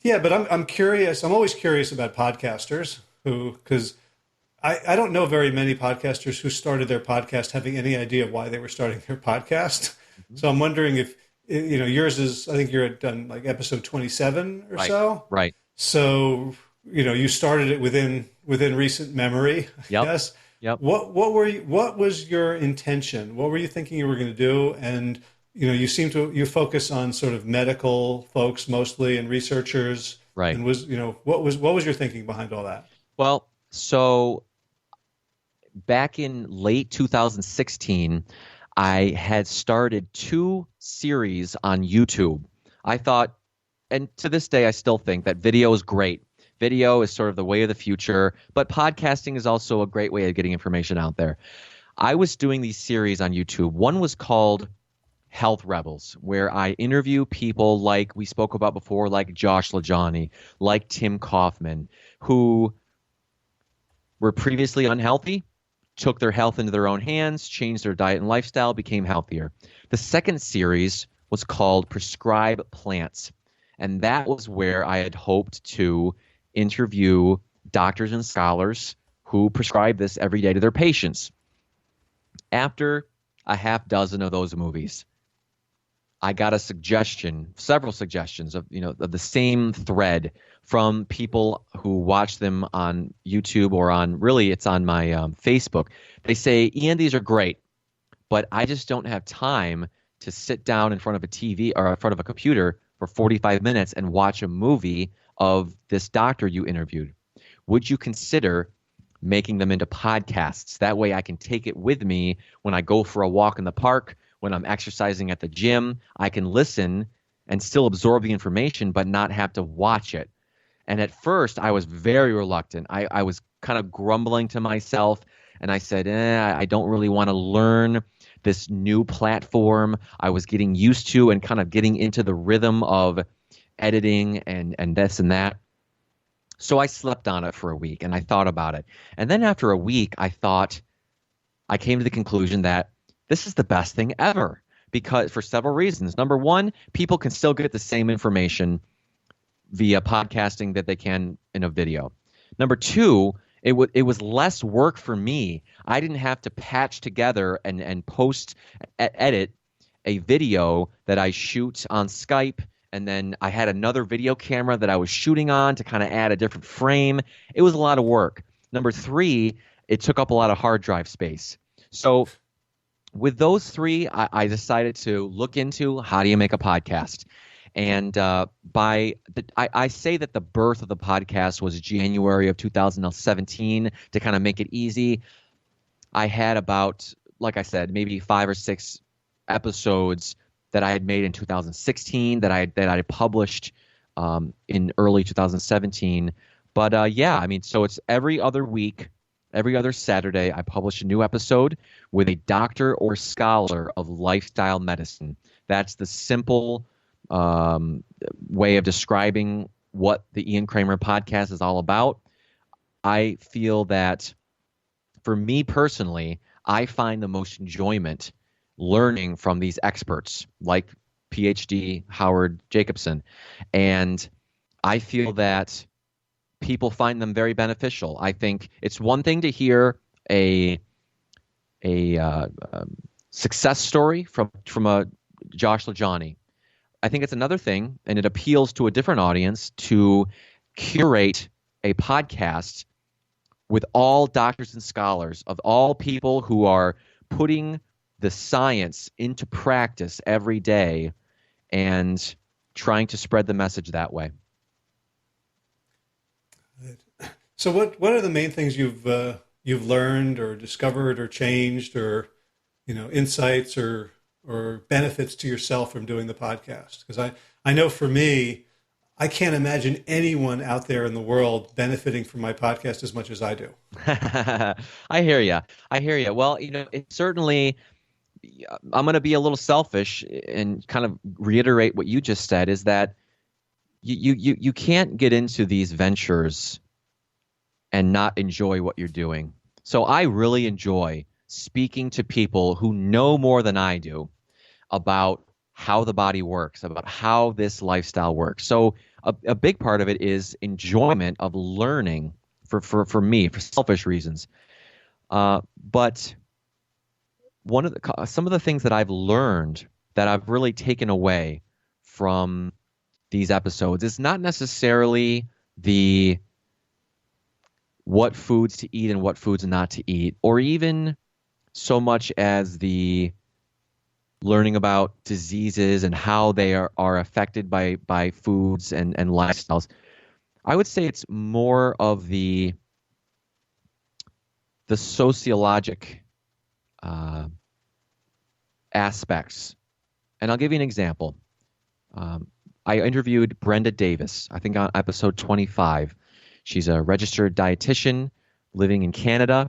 S1: Yeah, but I'm curious. I'm always curious about podcasters because I don't know very many podcasters who started their podcast having any idea why they were starting their podcast. Mm-hmm. So I'm wondering if, yours is, I think you're done like episode 27 or so.
S2: Right.
S1: So, you started it within recent memory, I guess.
S2: Yep.
S1: What was your intention? What were you thinking you were going to do? And, you focus on sort of medical folks mostly and researchers.
S2: Right.
S1: And what was your thinking behind all that?
S2: Well, so back in late 2016, I had started 2 series on YouTube. I thought, and to this day, I still think that video is great. Video is sort of the way of the future, but podcasting is also a great way of getting information out there. I was doing these series on YouTube. One was called Health Rebels, where I interview people like we spoke about before, like Josh LaJaunie, like Tim Kaufman, who were previously unhealthy, took their health into their own hands, changed their diet and lifestyle, became healthier. The second series was called Prescribe Plants, and that was where I had hoped to interview doctors and scholars who prescribe this every day to their patients. After a half dozen of those movies, I got several suggestions of the same thread from people who watch them on YouTube or it's on my Facebook. They say, Ian, these are great, but I just don't have time to sit down in front of a TV or in front of a computer for 45 minutes and watch a movie of this doctor you interviewed. Would you consider making them into podcasts? That way I can take it with me when I go for a walk in the park, when I'm exercising at the gym. I can listen and still absorb the information, but not have to watch it. And at first, I was very reluctant. I was kind of grumbling to myself, and I said, I don't really want to learn this new platform I was getting used to and kind of getting into the rhythm of editing and this and that. So I slept on it for a week, and I thought about it. And then after a week, I came to the conclusion that this is the best thing ever, because for several reasons. Number one, people can still get the same information via podcasting that they can in a video. Number two, it was less work for me. I didn't have to patch together and post, edit a video that I shoot on Skype, and then I had another video camera that I was shooting on to kind of add a different frame. It was a lot of work. Number three, it took up a lot of hard drive space. So with those three, I decided to look into how do you make a podcast. And I say that the birth of the podcast was January of 2017 to kind of make it easy. I had about, like I said, maybe 5 or 6 episodes that I had made in 2016 that I had published in early 2017. But yeah, I mean, so it's every other week, every other Saturday, I publish a new episode with a doctor or scholar of lifestyle medicine. That's the simple way of describing what the Ian Cramer podcast is all about. I feel that for me personally, I find the most enjoyment learning from these experts like PhD Howard Jacobson. And I feel that people find them very beneficial. I think it's one thing to hear a success story from a Josh LaJohny. I think it's another thing, and it appeals to a different audience to curate a podcast with all doctors and scholars, of all people who are putting the science into practice every day and trying to spread the message that way.
S1: So what are the main things you've learned or discovered or changed or insights or benefits to yourself from doing the podcast? Because I know for me, I can't imagine anyone out there in the world benefiting from my podcast as much as I do.
S2: I hear you. I hear you. Well, it certainly, I'm going to be a little selfish and kind of reiterate what you just said, is that you can't get into these ventures and not enjoy what you're doing. So I really enjoy speaking to people who know more than I do about how the body works, about how this lifestyle works. So a big part of it is enjoyment of learning for me, for selfish reasons. But some of the things that I've learned that I've really taken away from these episodes is not necessarily the what foods to eat and what foods not to eat, or even so much as the learning about diseases and how they are affected by foods and lifestyles. I would say it's more of the sociologic aspects. And I'll give you an example. I interviewed Brenda Davis, I think on episode 25. She's a registered dietitian living in Canada,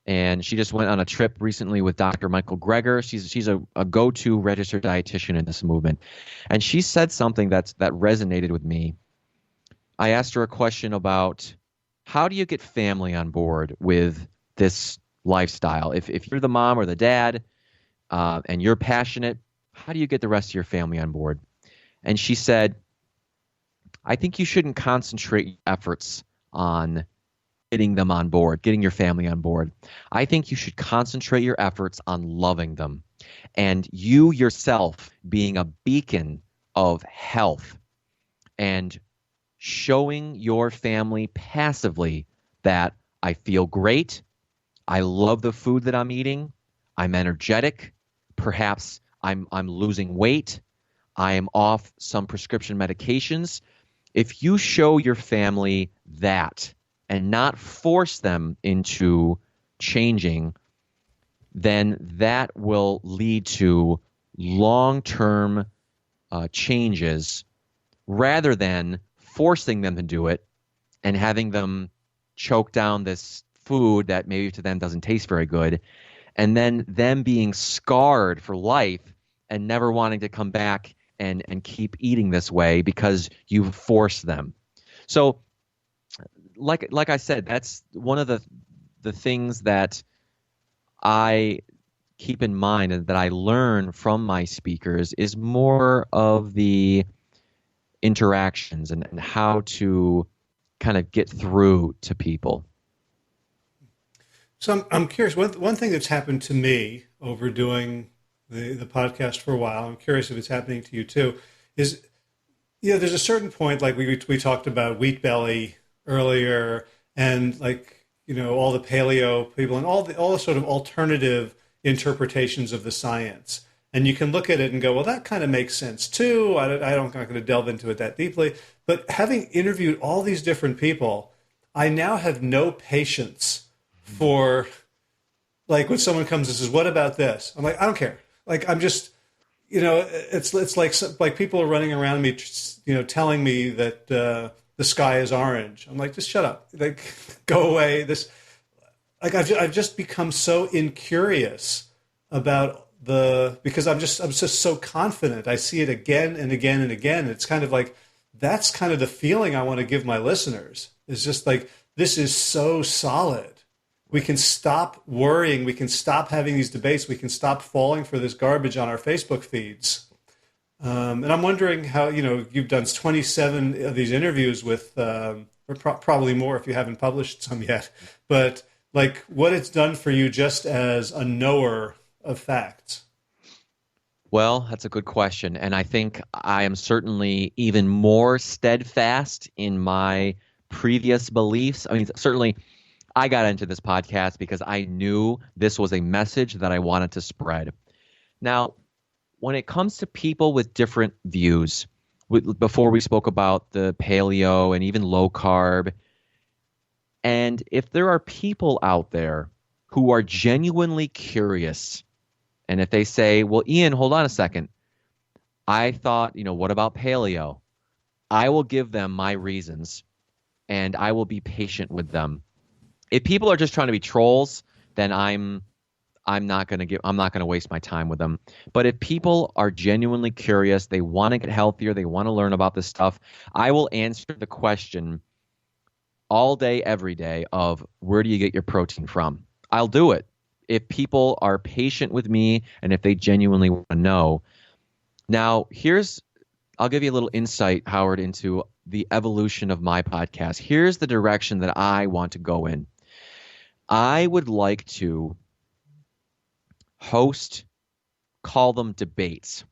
S2: and she just went on a trip recently with Dr. Michael Greger. She's a go-to registered dietitian in this movement. And she said something that resonated with me. I asked her a question about how do you get family on board with this lifestyle? If you're the mom or the dad and you're passionate, how do you get the rest of your family on board? And she said, I think you shouldn't concentrate your efforts on getting them on board, getting your family on board. I think you should concentrate your efforts on loving them and you yourself being a beacon of health and showing your family passively that I feel great, I love the food that I'm eating, I'm energetic, perhaps I'm losing weight, I am off some prescription medications. If you show your family that and not force them into changing, then that will lead to long-term changes rather than forcing them to do it and having them choke down this food that maybe to them doesn't taste very good, and then them being scarred for life and never wanting to come back and keep eating this way because you force them. So like I said, that's one of the things that I keep in mind and that I learn from my speakers is more of the interactions and how to kind of get through to people.
S1: So I'm curious, one thing that's happened to me over doing the podcast for a while, I'm curious if it's happening to you too, is, there's a certain point, like we talked about wheat belly earlier, and all the paleo people and all the sort of alternative interpretations of the science. And you can look at it and go, well, that kind of makes sense too. I'm not going to delve into it that deeply. But having interviewed all these different people, I now have no patience for, when someone comes and says, what about this? I'm like, I don't care. I'm just, it's like people are running around me, telling me that the sky is orange. I'm like, just shut up. Go away. I've just become so incurious about because I'm just so confident. I see it again and again and again. It's kind of like, that's kind of the feeling I want to give my listeners. It's just like, this is so solid. We can stop worrying. We can stop having these debates. We can stop falling for this garbage on our Facebook feeds. And I'm wondering how, you've done 27 of these interviews with, or probably more if you haven't published some yet, but like what it's done for you just as a knower of facts.
S2: Well, that's a good question. And I think I am certainly even more steadfast in my previous beliefs. I mean, certainly I got into this podcast because I knew this was a message that I wanted to spread. Now, when it comes to people with different views, before we spoke about the paleo and even low carb, and if there are people out there who are genuinely curious, and if they say, well, Ian, hold on a second, I thought, what about paleo? I will give them my reasons, and I will be patient with them. If people are just trying to be trolls, then I'm not going to waste my time with them. But if people are genuinely curious, they want to get healthier, they want to learn about this stuff, I will answer the question all day, every day of where do you get your protein from? I'll do it if people are patient with me and if they genuinely want to know. Now, I'll give you a little insight, Howard, into the evolution of my podcast. Here's the direction that I want to go in. I would like to call them debates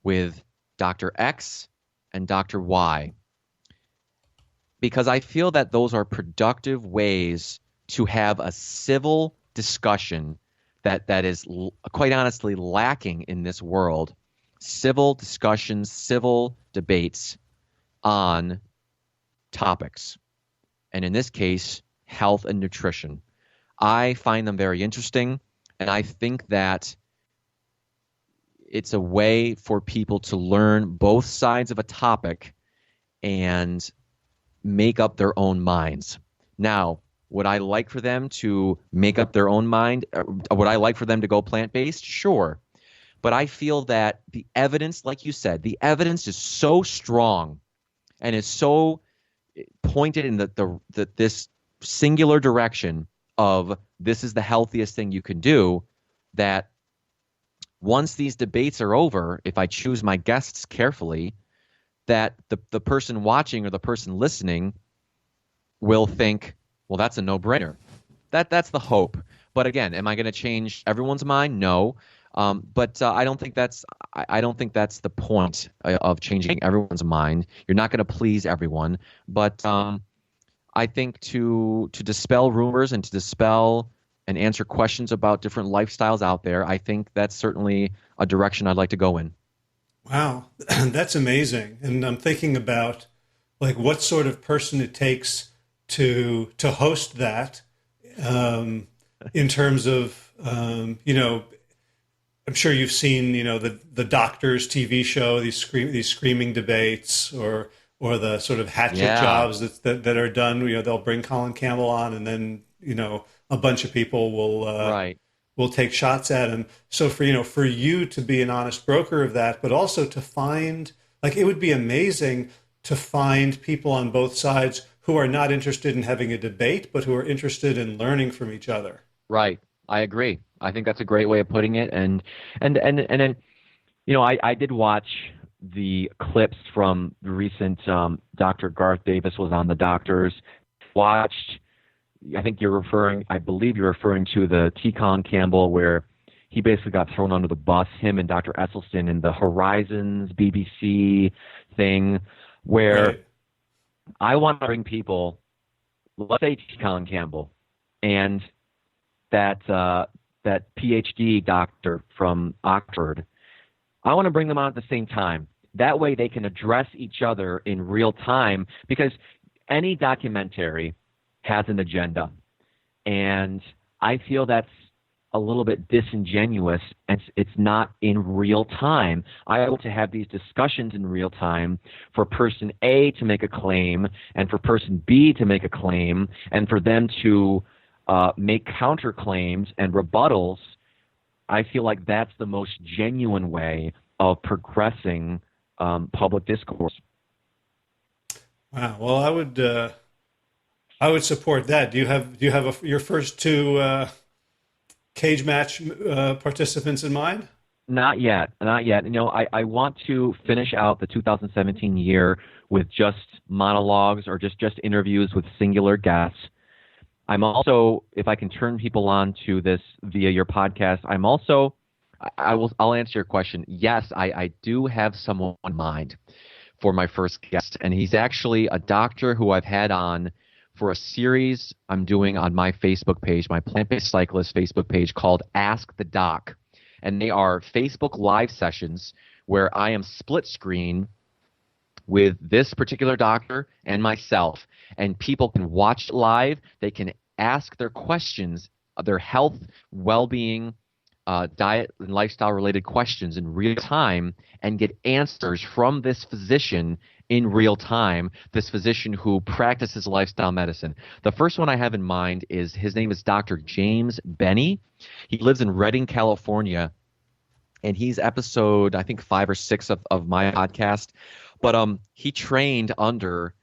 S2: with Dr. X and Dr. Y, because I feel that those are productive ways to have a civil discussion that is quite honestly lacking in this world. Civil discussions, civil debates on topics, and in this case, health and nutrition. I find them very interesting. And I think that it's a way for people to learn both sides of a topic and make up their own minds. Now, would I like for them to make up their own mind? Would I like for them to go plant-based? Sure. But I feel that the evidence, like you said, the evidence is so strong and is so pointed in this singular direction of this is the healthiest thing you can do, that once these debates are over, if I choose my guests carefully, that the person watching or the person listening will think, well, that's a no-brainer. That's the hope. But again, am I going to change everyone's mind? No. But I don't think that's the point of changing everyone's mind. You're not going to please everyone. But I think to dispel rumors and to dispel and answer questions about different lifestyles out there, I think that's certainly a direction I'd like to go in.
S1: Wow, that's amazing. And I'm thinking about like what sort of person it takes to host that in terms of, I'm sure you've seen, the doctors TV show, these screaming debates or the sort of hatchet jobs that are done. They'll bring Colin Campbell on, and then a bunch of people will take shots at him. So for you to be an honest broker of that, but also to find, like, it would be amazing to find people on both sides who are not interested in having a debate, but who are interested in learning from each other.
S2: Right. I agree. I think that's a great way of putting it. And then, I did watch the clips from the recent Dr. Garth Davis was on the Doctors. Watched, I believe you're referring to the T. Colin Campbell, where he basically got thrown under the bus, him and Dr. Esselstyn, in the Horizons BBC thing, where
S1: Right.
S2: I want to bring people, let's say T. Colin Campbell, and that PhD doctor from Oxford. I want to bring them on at the same time. That way they can address each other in real time, because any documentary has an agenda. And I feel that's a little bit disingenuous, and it's not in real time. I want to have these discussions in real time for person A to make a claim and for person B to make a claim, and for them to make counterclaims and rebuttals. I feel like that's the most genuine way of progressing public discourse.
S1: Wow. Well, I would support that. Do you have your first two cage match participants in mind?
S2: Not yet, not yet. I want to finish out the 2017 year with just monologues or just interviews with singular guests. I'm also, if I can turn people on to this via your podcast, I'll answer your question. Yes, I do have someone in mind for my first guest, and he's actually a doctor who I've had on for a series I'm doing on my Facebook page, my Plant-based Cyclist Facebook page called Ask the Doc. And they are Facebook Live sessions where I am split screen with this particular doctor and myself. And people can watch live. They can ask their questions, their health, well-being, diet, and lifestyle-related questions in real time and get answers from this physician in real time, this physician who practices lifestyle medicine. The first one I have in mind is, his name is Dr. James Benny. He lives in Redding, California, and he's episode, I think, 5 or 6 of my podcast. But he trained for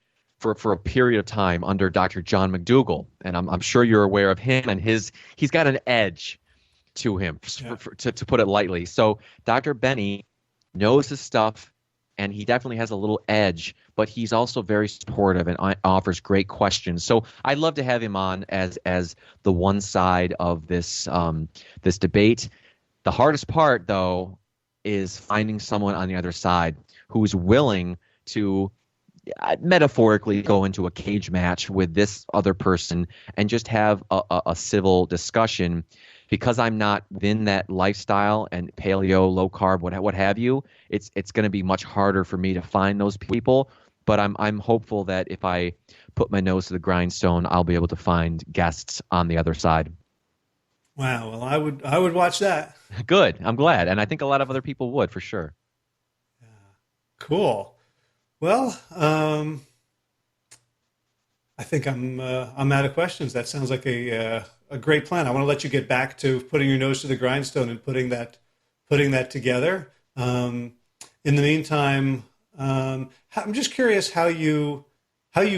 S2: a period of time under Dr. John McDougall, and I'm sure you're aware of him, and he's got an edge to him, to put it lightly. So Dr. Benny knows his stuff, and he definitely has a little edge, but he's also very supportive and offers great questions. So I'd love to have him on as the one side of this this debate. The hardest part, though, is finding someone on the other side who's willing to metaphorically go into a cage match with this other person and just have a civil discussion. Because I'm not within that lifestyle and paleo, low carb, what have you, it's going to be much harder for me to find those people. But I'm hopeful that if I put my nose to the grindstone, I'll be able to find guests on the other side.
S1: Wow. Well, I would watch that.
S2: Good. I'm glad, and I think a lot of other people would for sure.
S1: Yeah. Cool. Well, I think I'm out of questions. That sounds like a great plan. I want to let you get back to putting your nose to the grindstone and putting that together. In the meantime, I'm just curious how you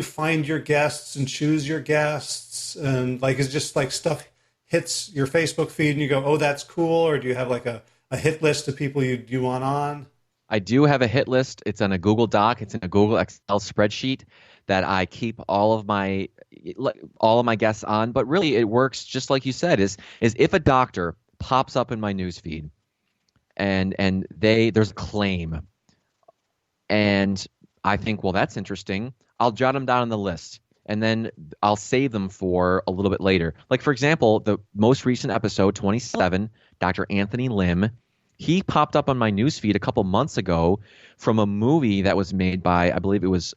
S1: find your guests and choose your guests, and like, is it just like stuff hits your Facebook feed and you go, oh, that's cool, or do you have like a hit list of people you want on?
S2: I do have a hit list. It's on a Google Doc. It's in a Google Excel spreadsheet that I keep all of my guests on. But really, it works just like you said. Is if a doctor pops up in my newsfeed, and there's a claim, and I think, well, that's interesting, I'll jot them down on the list, and then I'll save them for a little bit later. Like, for example, the most recent episode, 27, Dr. Anthony Lim. He popped up on my newsfeed a couple months ago from a movie that was made by, I believe it was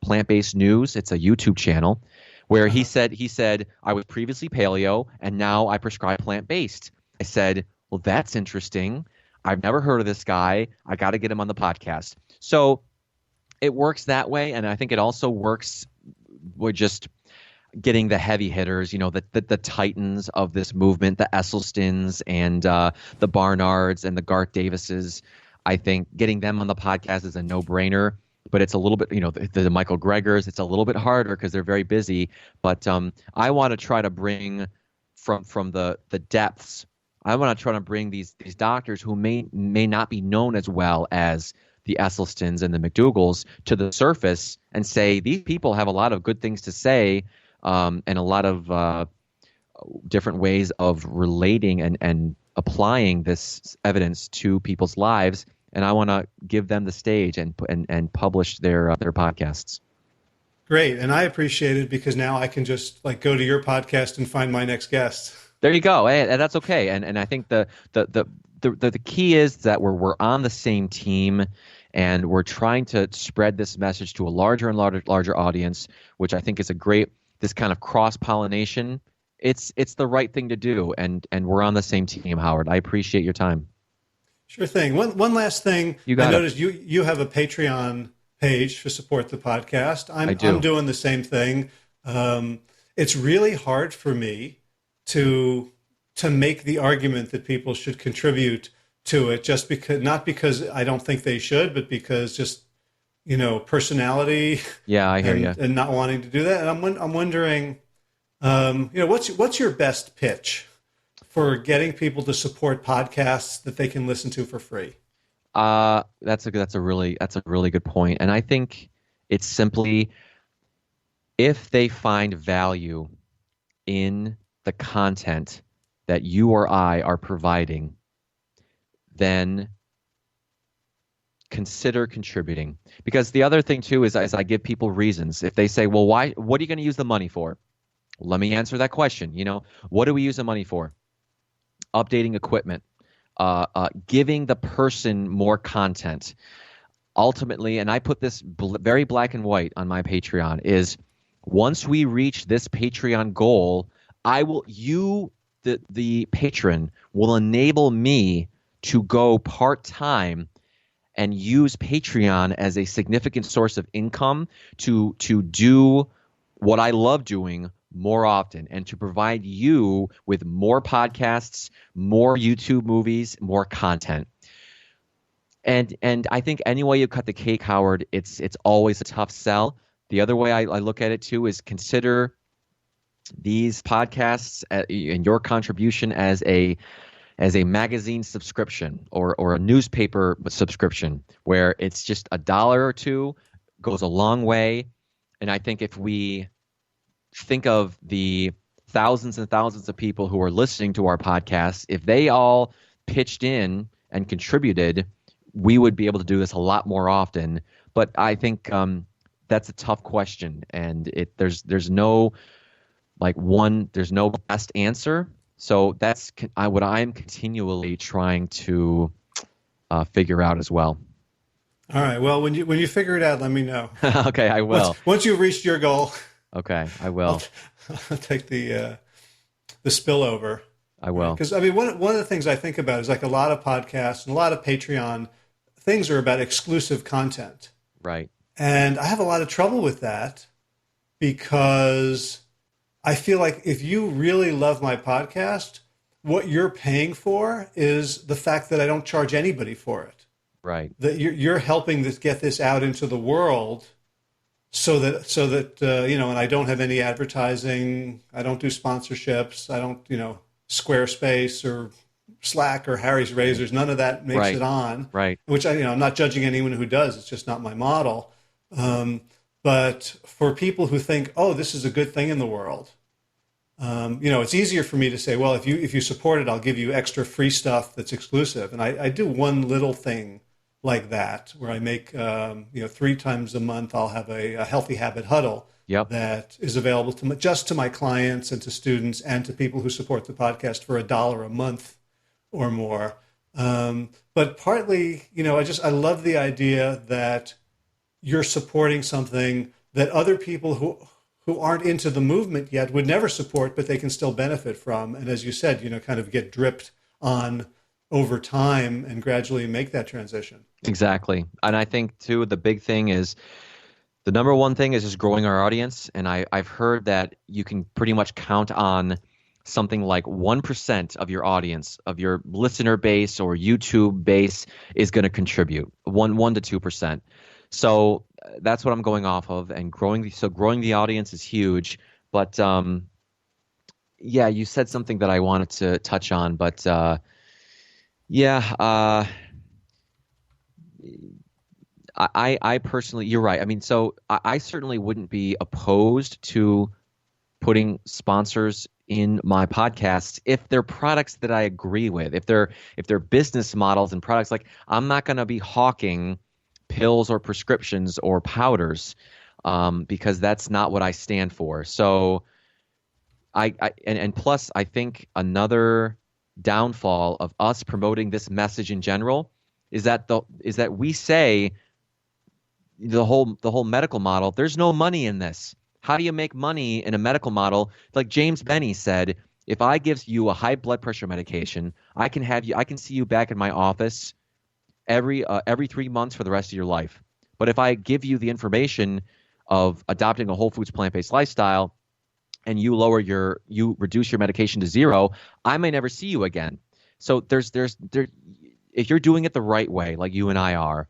S2: Plant-based News. It's a YouTube channel where he said, I was previously paleo and now I prescribe plant-based. I said, well, that's interesting. I've never heard of this guy. I got to get him on the podcast. So it works that way. And I think it also works with just getting the heavy hitters, the titans of this movement, the Esselstyns and the Barnards and the Garth Davises. I think getting them on the podcast is a no-brainer, but it's a little bit, the Michael Gregors, it's a little bit harder because they're very busy. But I want to try to bring from the depths, I want to try to bring these doctors who may not be known as well as the Esselstyns and the McDougalls to the surface and say, these people have a lot of good things to say, and a lot of different ways of relating and applying this evidence to people's lives. And I want to give them the stage and publish their podcasts.
S1: Great. And I appreciate it because now I can just like go to your podcast and find my next guest.
S2: There you go. And that's okay. And I think the key is that we're on the same team, and we're trying to spread this message to a larger and larger audience, which I think is this kind of cross-pollination. It's the right thing to do, and we're on the same team, Howard. I appreciate your time.
S1: Sure thing. One last thing. I noticed you have a Patreon page to support the podcast. I'm doing the same thing. It's really hard for me to make the argument that people should contribute to it, just because, not because I don't think they should, but because just personality
S2: Yeah, I hear you.
S1: and not wanting to do that. And I'm wondering, what's your best pitch for getting people to support podcasts that they can listen to for free?
S2: That's a really good point. And I think it's simply if they find value in the content that you or I are providing, then consider contributing. Because the other thing too is I give people reasons. If they say, well, what are you going to use the money for? Let me answer that question. What do we use the money for? Updating equipment, giving the person more content. Ultimately, and I put this very black and white on my Patreon, is once we reach this Patreon goal, the patron will enable me to go part-time and use Patreon as a significant source of income to do what I love doing more often, and to provide you with more podcasts, more YouTube movies, more content. And I think any way you cut the cake, Howard, it's always a tough sell. The other way I look at it too is consider these podcasts and your contribution as a magazine subscription or a newspaper subscription, where it's just $1 or $2 goes a long way. And I think if we think of the thousands and thousands of people who are listening to our podcast, if they all pitched in and contributed, we would be able to do this a lot more often. But I think that's a tough question, and there's no best answer. So that's what I'm continually trying to figure out as well.
S1: All right. Well, when you figure it out, let me know.
S2: Okay, I will.
S1: Once you've reached your goal.
S2: Okay, I will.
S1: I'll take the spillover.
S2: I will.
S1: Because one of the things I think about is like a lot of podcasts and a lot of Patreon things are about exclusive content.
S2: Right.
S1: And I have a lot of trouble with that because I feel like if you really love my podcast, what you're paying for is the fact that I don't charge anybody for it.
S2: Right.
S1: That you're helping get this out into the world so that and I don't have any advertising. I don't do sponsorships. I don't, Squarespace or Slack or Harry's Razors. None of that makes it on.
S2: Right.
S1: Which I'm not judging anyone who does. It's just not my model. But for people who think, oh, this is a good thing in the world, it's easier for me to say, well, if you support it, I'll give you extra free stuff that's exclusive. And I do one little thing like that where I make, 3 times a month, I'll have a healthy habit huddle.
S2: Yep.
S1: That is available just to my clients and to students and to people who support the podcast for $1 a month or more. But partly, I love the idea that you're supporting something that other people who aren't into the movement yet would never support, but they can still benefit from. And as you said, kind of get dripped on over time and gradually make that transition.
S2: Exactly. And I think too, the big thing is, the number one thing is just growing our audience. And I've heard that you can pretty much count on something like 1% of your audience, of your listener base or YouTube base, is going to contribute 1 to 2%. So that's what I'm going off of, and growing the audience is huge. But you said something that I wanted to touch on, but I personally, you're right. So I certainly wouldn't be opposed to putting sponsors in my podcasts if they're products that I agree with. If they're business models and products, like I'm not going to be hawking pills or prescriptions or powders because that's not what I stand for. So and plus I think another downfall of us promoting this message in general is that we say the whole medical model, there's no money in this. How do you make money in a medical model? Like James Benny said, if I give you a high blood pressure medication, I can see you back in my office every 3 months for the rest of your life. But if I give you the information of adopting a whole foods plant-based lifestyle and you reduce your medication to 0, I may never see you again. So there's if you're doing it the right way, like you and I are,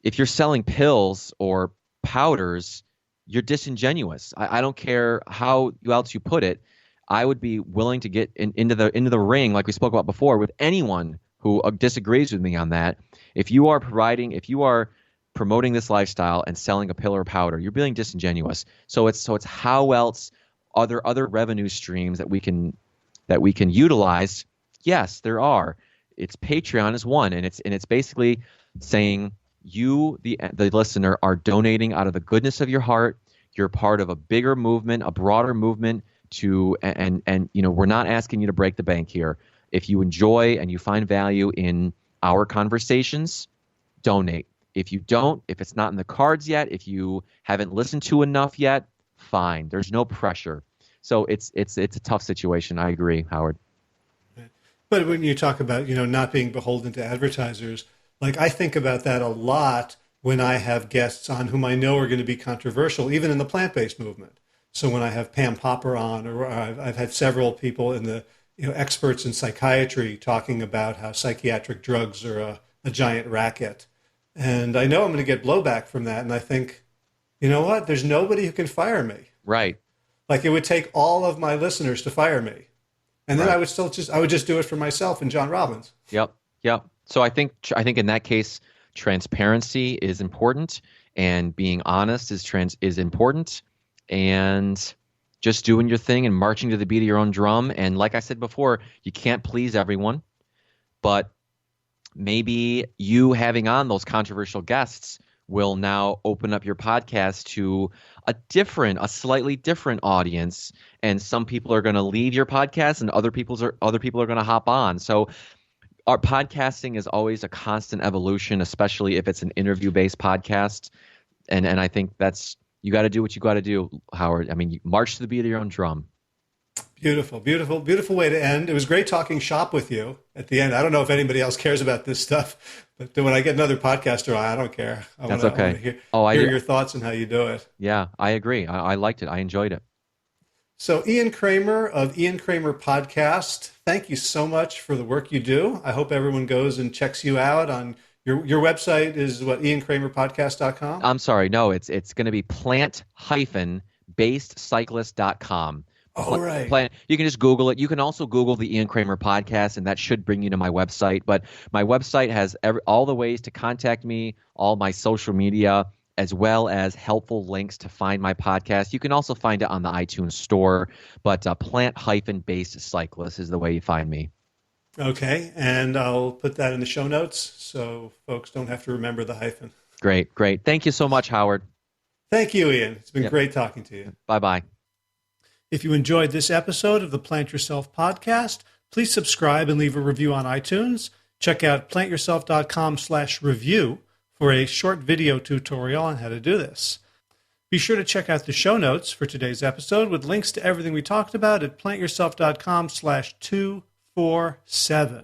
S2: if you're selling pills or powders, you're disingenuous. I don't care how else you put it. I would be willing to get into the ring, like we spoke about before, with anyone who disagrees with me on that. If you are promoting this lifestyle and selling a pill or powder, you're being disingenuous. So it's how else other revenue streams that we can utilize. Yes, there are. It's Patreon is one, and it's basically saying you, the listener, are donating out of the goodness of your heart. You're part of a bigger movement, a broader movement and we're not asking you to break the bank here. If you enjoy and you find value in our conversations, donate. If you don't, if it's not in the cards yet, if you haven't listened to enough yet, fine. There's no pressure. So it's a tough situation. I agree, Howard.
S1: But when you talk about, not being beholden to advertisers, like I think about that a lot when I have guests on whom I know are going to be controversial, even in the plant-based movement. So when I have Pam Popper on, or I've had several people in the, experts in psychiatry talking about how psychiatric drugs are a giant racket. And I know I'm going to get blowback from that. And I think, you know what? There's nobody who can fire me.
S2: Right.
S1: Like it would take all of my listeners to fire me. And then right. I would just do it for myself and John Robbins.
S2: Yep. So I think in that case, transparency is important, and being honest is important, and just doing your thing and marching to the beat of your own drum. And like I said before, you can't please everyone, but maybe you having on those controversial guests will now open up your podcast to a slightly different audience. And some people are going to leave your podcast, and other people are going to hop on. So our podcasting is always a constant evolution, especially if it's an interview-based podcast. And I think you got to do what you got to do, Howard. I mean, you march to the beat of your own drum.
S1: Beautiful, beautiful, beautiful way to end. It was great talking shop with you at the end. I don't know if anybody else cares about this stuff, but when I get another podcaster on, I don't care.
S2: That's okay.
S1: I want to hear your thoughts on how you do it.
S2: Yeah, I agree. I liked it. I enjoyed it.
S1: So Ian Cramer of Ian Cramer Podcast, thank you so much for the work you do. I hope everyone goes and checks you out on your website is what, iankramerpodcast.com?
S2: I'm sorry. No, it's going to be plant-basedcyclist.com.
S1: Oh, right.
S2: You can just Google it. You can also Google the Ian Cramer Podcast, and that should bring you to my website. But my website has all the ways to contact me, all my social media, as well as helpful links to find my podcast. You can also find it on the iTunes store, but plant-based cyclist is the way you find me.
S1: Okay, and I'll put that in the show notes so folks don't have to remember the hyphen.
S2: Great. Thank you so much, Howard.
S1: Thank you, Ian. It's been great talking to you.
S2: Bye-bye.
S1: If you enjoyed this episode of the Plant Yourself podcast, please subscribe and leave a review on iTunes. Check out plantyourself.com/review for a short video tutorial on how to do this. Be sure to check out the show notes for today's episode with links to everything we talked about at plantyourself.com/247.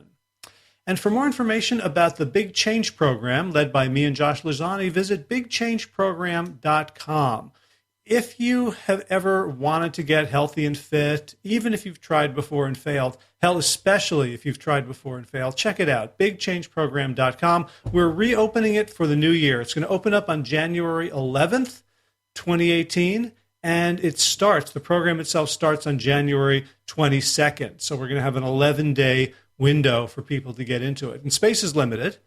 S1: And for more information about the Big Change Program led by me and Josh Lozani, visit bigchangeprogram.com. If you have ever wanted to get healthy and fit, even if you've tried before and failed, hell, especially if you've tried before and failed, check it out, bigchangeprogram.com. We're reopening it for the new year. It's going to open up on January 11th, 2018, and the program itself starts on January 22nd. So we're going to have an 11-day window for people to get into it. And space is limited.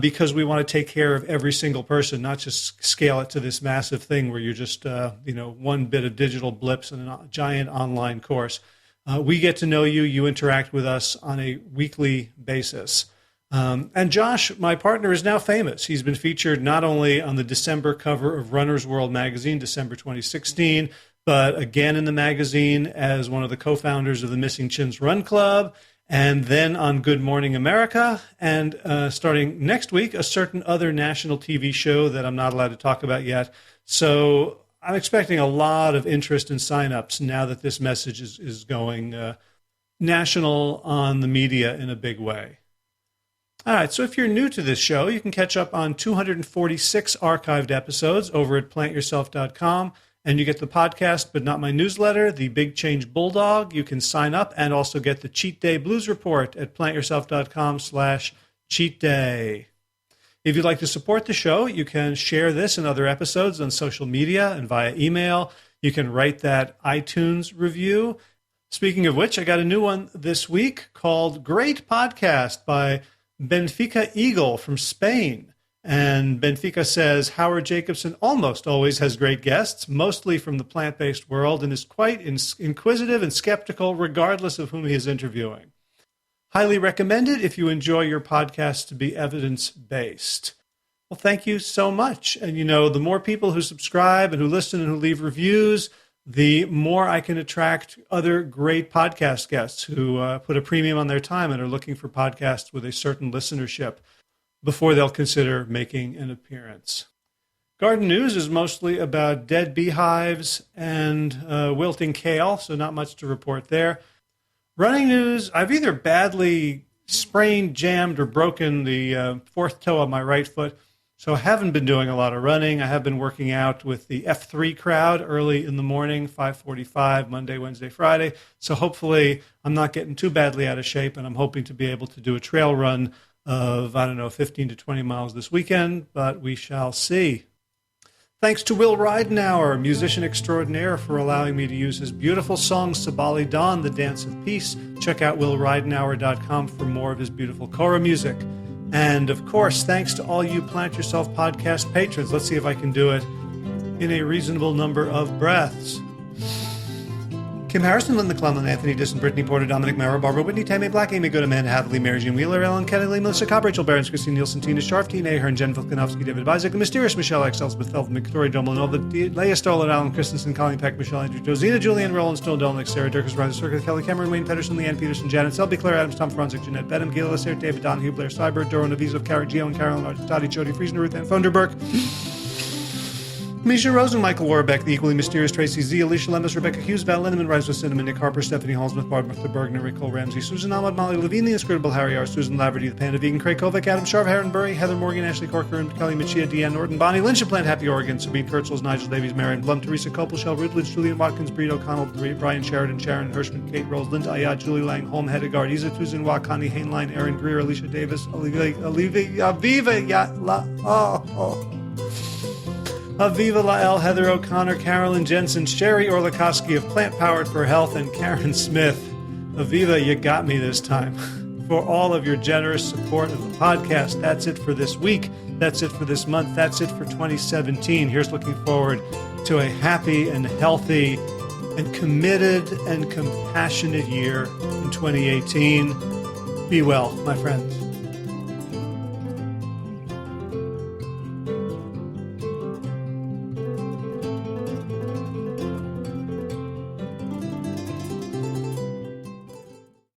S1: Because we want to take care of every single person, not just scale it to this massive thing where you're just, one bit of digital blips and a giant online course. We get to know you. You interact with us on a weekly basis. And Josh, my partner, is now famous. He's been featured not only on the December cover of Runner's World magazine, December 2016, but again in the magazine as one of the co-founders of the Missing Chins Run Club, and then on Good Morning America, and starting next week, a certain other national TV show that I'm not allowed to talk about yet. So I'm expecting a lot of interest and signups now that this message is going national on the media in a big way. All right, so if you're new to this show, you can catch up on 246 archived episodes over at plantyourself.com. And you get the podcast, but not my newsletter, the Big Change Bulldog. You can sign up and also get the Cheat Day Blues Report at plantyourself.com/cheat day. If you'd like to support the show, you can share this and other episodes on social media and via email. You can write that iTunes review. Speaking of which, I got a new one this week called Great Podcast by Benfica Eagle from Spain. And Benfica says, Howard Jacobson almost always has great guests, mostly from the plant-based world, and is quite inquisitive and skeptical regardless of whom he is interviewing. Highly recommended if you enjoy your podcast to be evidence-based. Well, thank you so much. And, the more people who subscribe and who listen and who leave reviews, the more I can attract other great podcast guests who put a premium on their time and are looking for podcasts with a certain listenership before they'll consider making an appearance. Garden news is mostly about dead beehives and wilting kale, so not much to report there. Running news, I've either badly sprained, jammed, or broken the fourth toe of my right foot, so I haven't been doing a lot of running. I have been working out with the F3 crowd early in the morning, 5:45, Monday, Wednesday, Friday. So hopefully I'm not getting too badly out of shape, and I'm hoping to be able to do a trail run of, 15 to 20 miles this weekend, but we shall see. Thanks to Will Ridenauer, musician extraordinaire, for allowing me to use his beautiful song, Sabali Dawn, The Dance of Peace. Check out willridenauer.com for more of his beautiful Kora music. And, of course, thanks to all you Plant Yourself podcast patrons. Let's see if I can do it in a reasonable number of breaths. Kim Harrison, Linda Clellan, Anthony Disson, Brittany Porter, Dominic Mara, Barbara Whitney, Tammy Black, Amy Good, Amanda Hathaway, Mary Jean Wheeler, Ellen Kennedy, Melissa Cobb, Rachel Behrens, Christine Nielsen, Tina Sharf, Tina Ahern, Jen Volkanovsky, David Isaac, the mysterious Michelle X, Elspeth Felton, Victoria Domelanova, Leah Stoller, Alan Christensen, Colleen Peck, Michelle Andrew, Josina, Julian, Roland Stone, Dolnick, Sarah Dirkus, Ryder Circuit, Kelly Cameron, Wayne Pedersen, Leanne Peterson, Janet Selby, Claire Adams, Tom Franzik, Jeanette Bedham, Gila Lasser, David Donahue, Blair Cyber, Doran Avizo, Kara Gio, and Carolyn Argentati, Jody Friesen, Ruth Ann Funderburg, Misha Rosen, Michael Warbeck, the equally mysterious Tracy Z, Alicia Lemus, Rebecca Hughes, Val Lindemann, Rise with Cinnamon, Nick Harper, Stephanie Hallsmith, Barb Martha Bergner, Nicole Ramsey, Susan Ahmad, Molly Levine, the inscrutable Harry R., Susan Laverty, the Panda Vegan, Craig Kovac, Adam Sharp, Heron Burry, Heather Morgan, Ashley Corcoran, Kelly Machia, Deanne Norton, Bonnie Lynch of Plant Happy Oregon, Sabine Kurtzels, Nigel Davies, Marion Blum, Teresa Copel, Shell Rutledge, Julian Watkins, Breed O'Connell, Brian Sheridan, Sharon Hirschman, Kate Rose, Linda Ayad, Julie Lang, Holm Hedegaard, Isa Tuzin Wa, Connie Hainline, Aaron Greer, Alicia Davis, Aviva Lael, Heather O'Connor, Carolyn Jensen, Sherry Orlikoski of Plant Powered for Health, and Karen Smith. Aviva, you got me this time. For all of your generous support of the podcast. That's it for this week. That's it for this month. That's it for 2017. Here's looking forward to a happy and healthy and committed and compassionate year in 2018. Be well, my friends.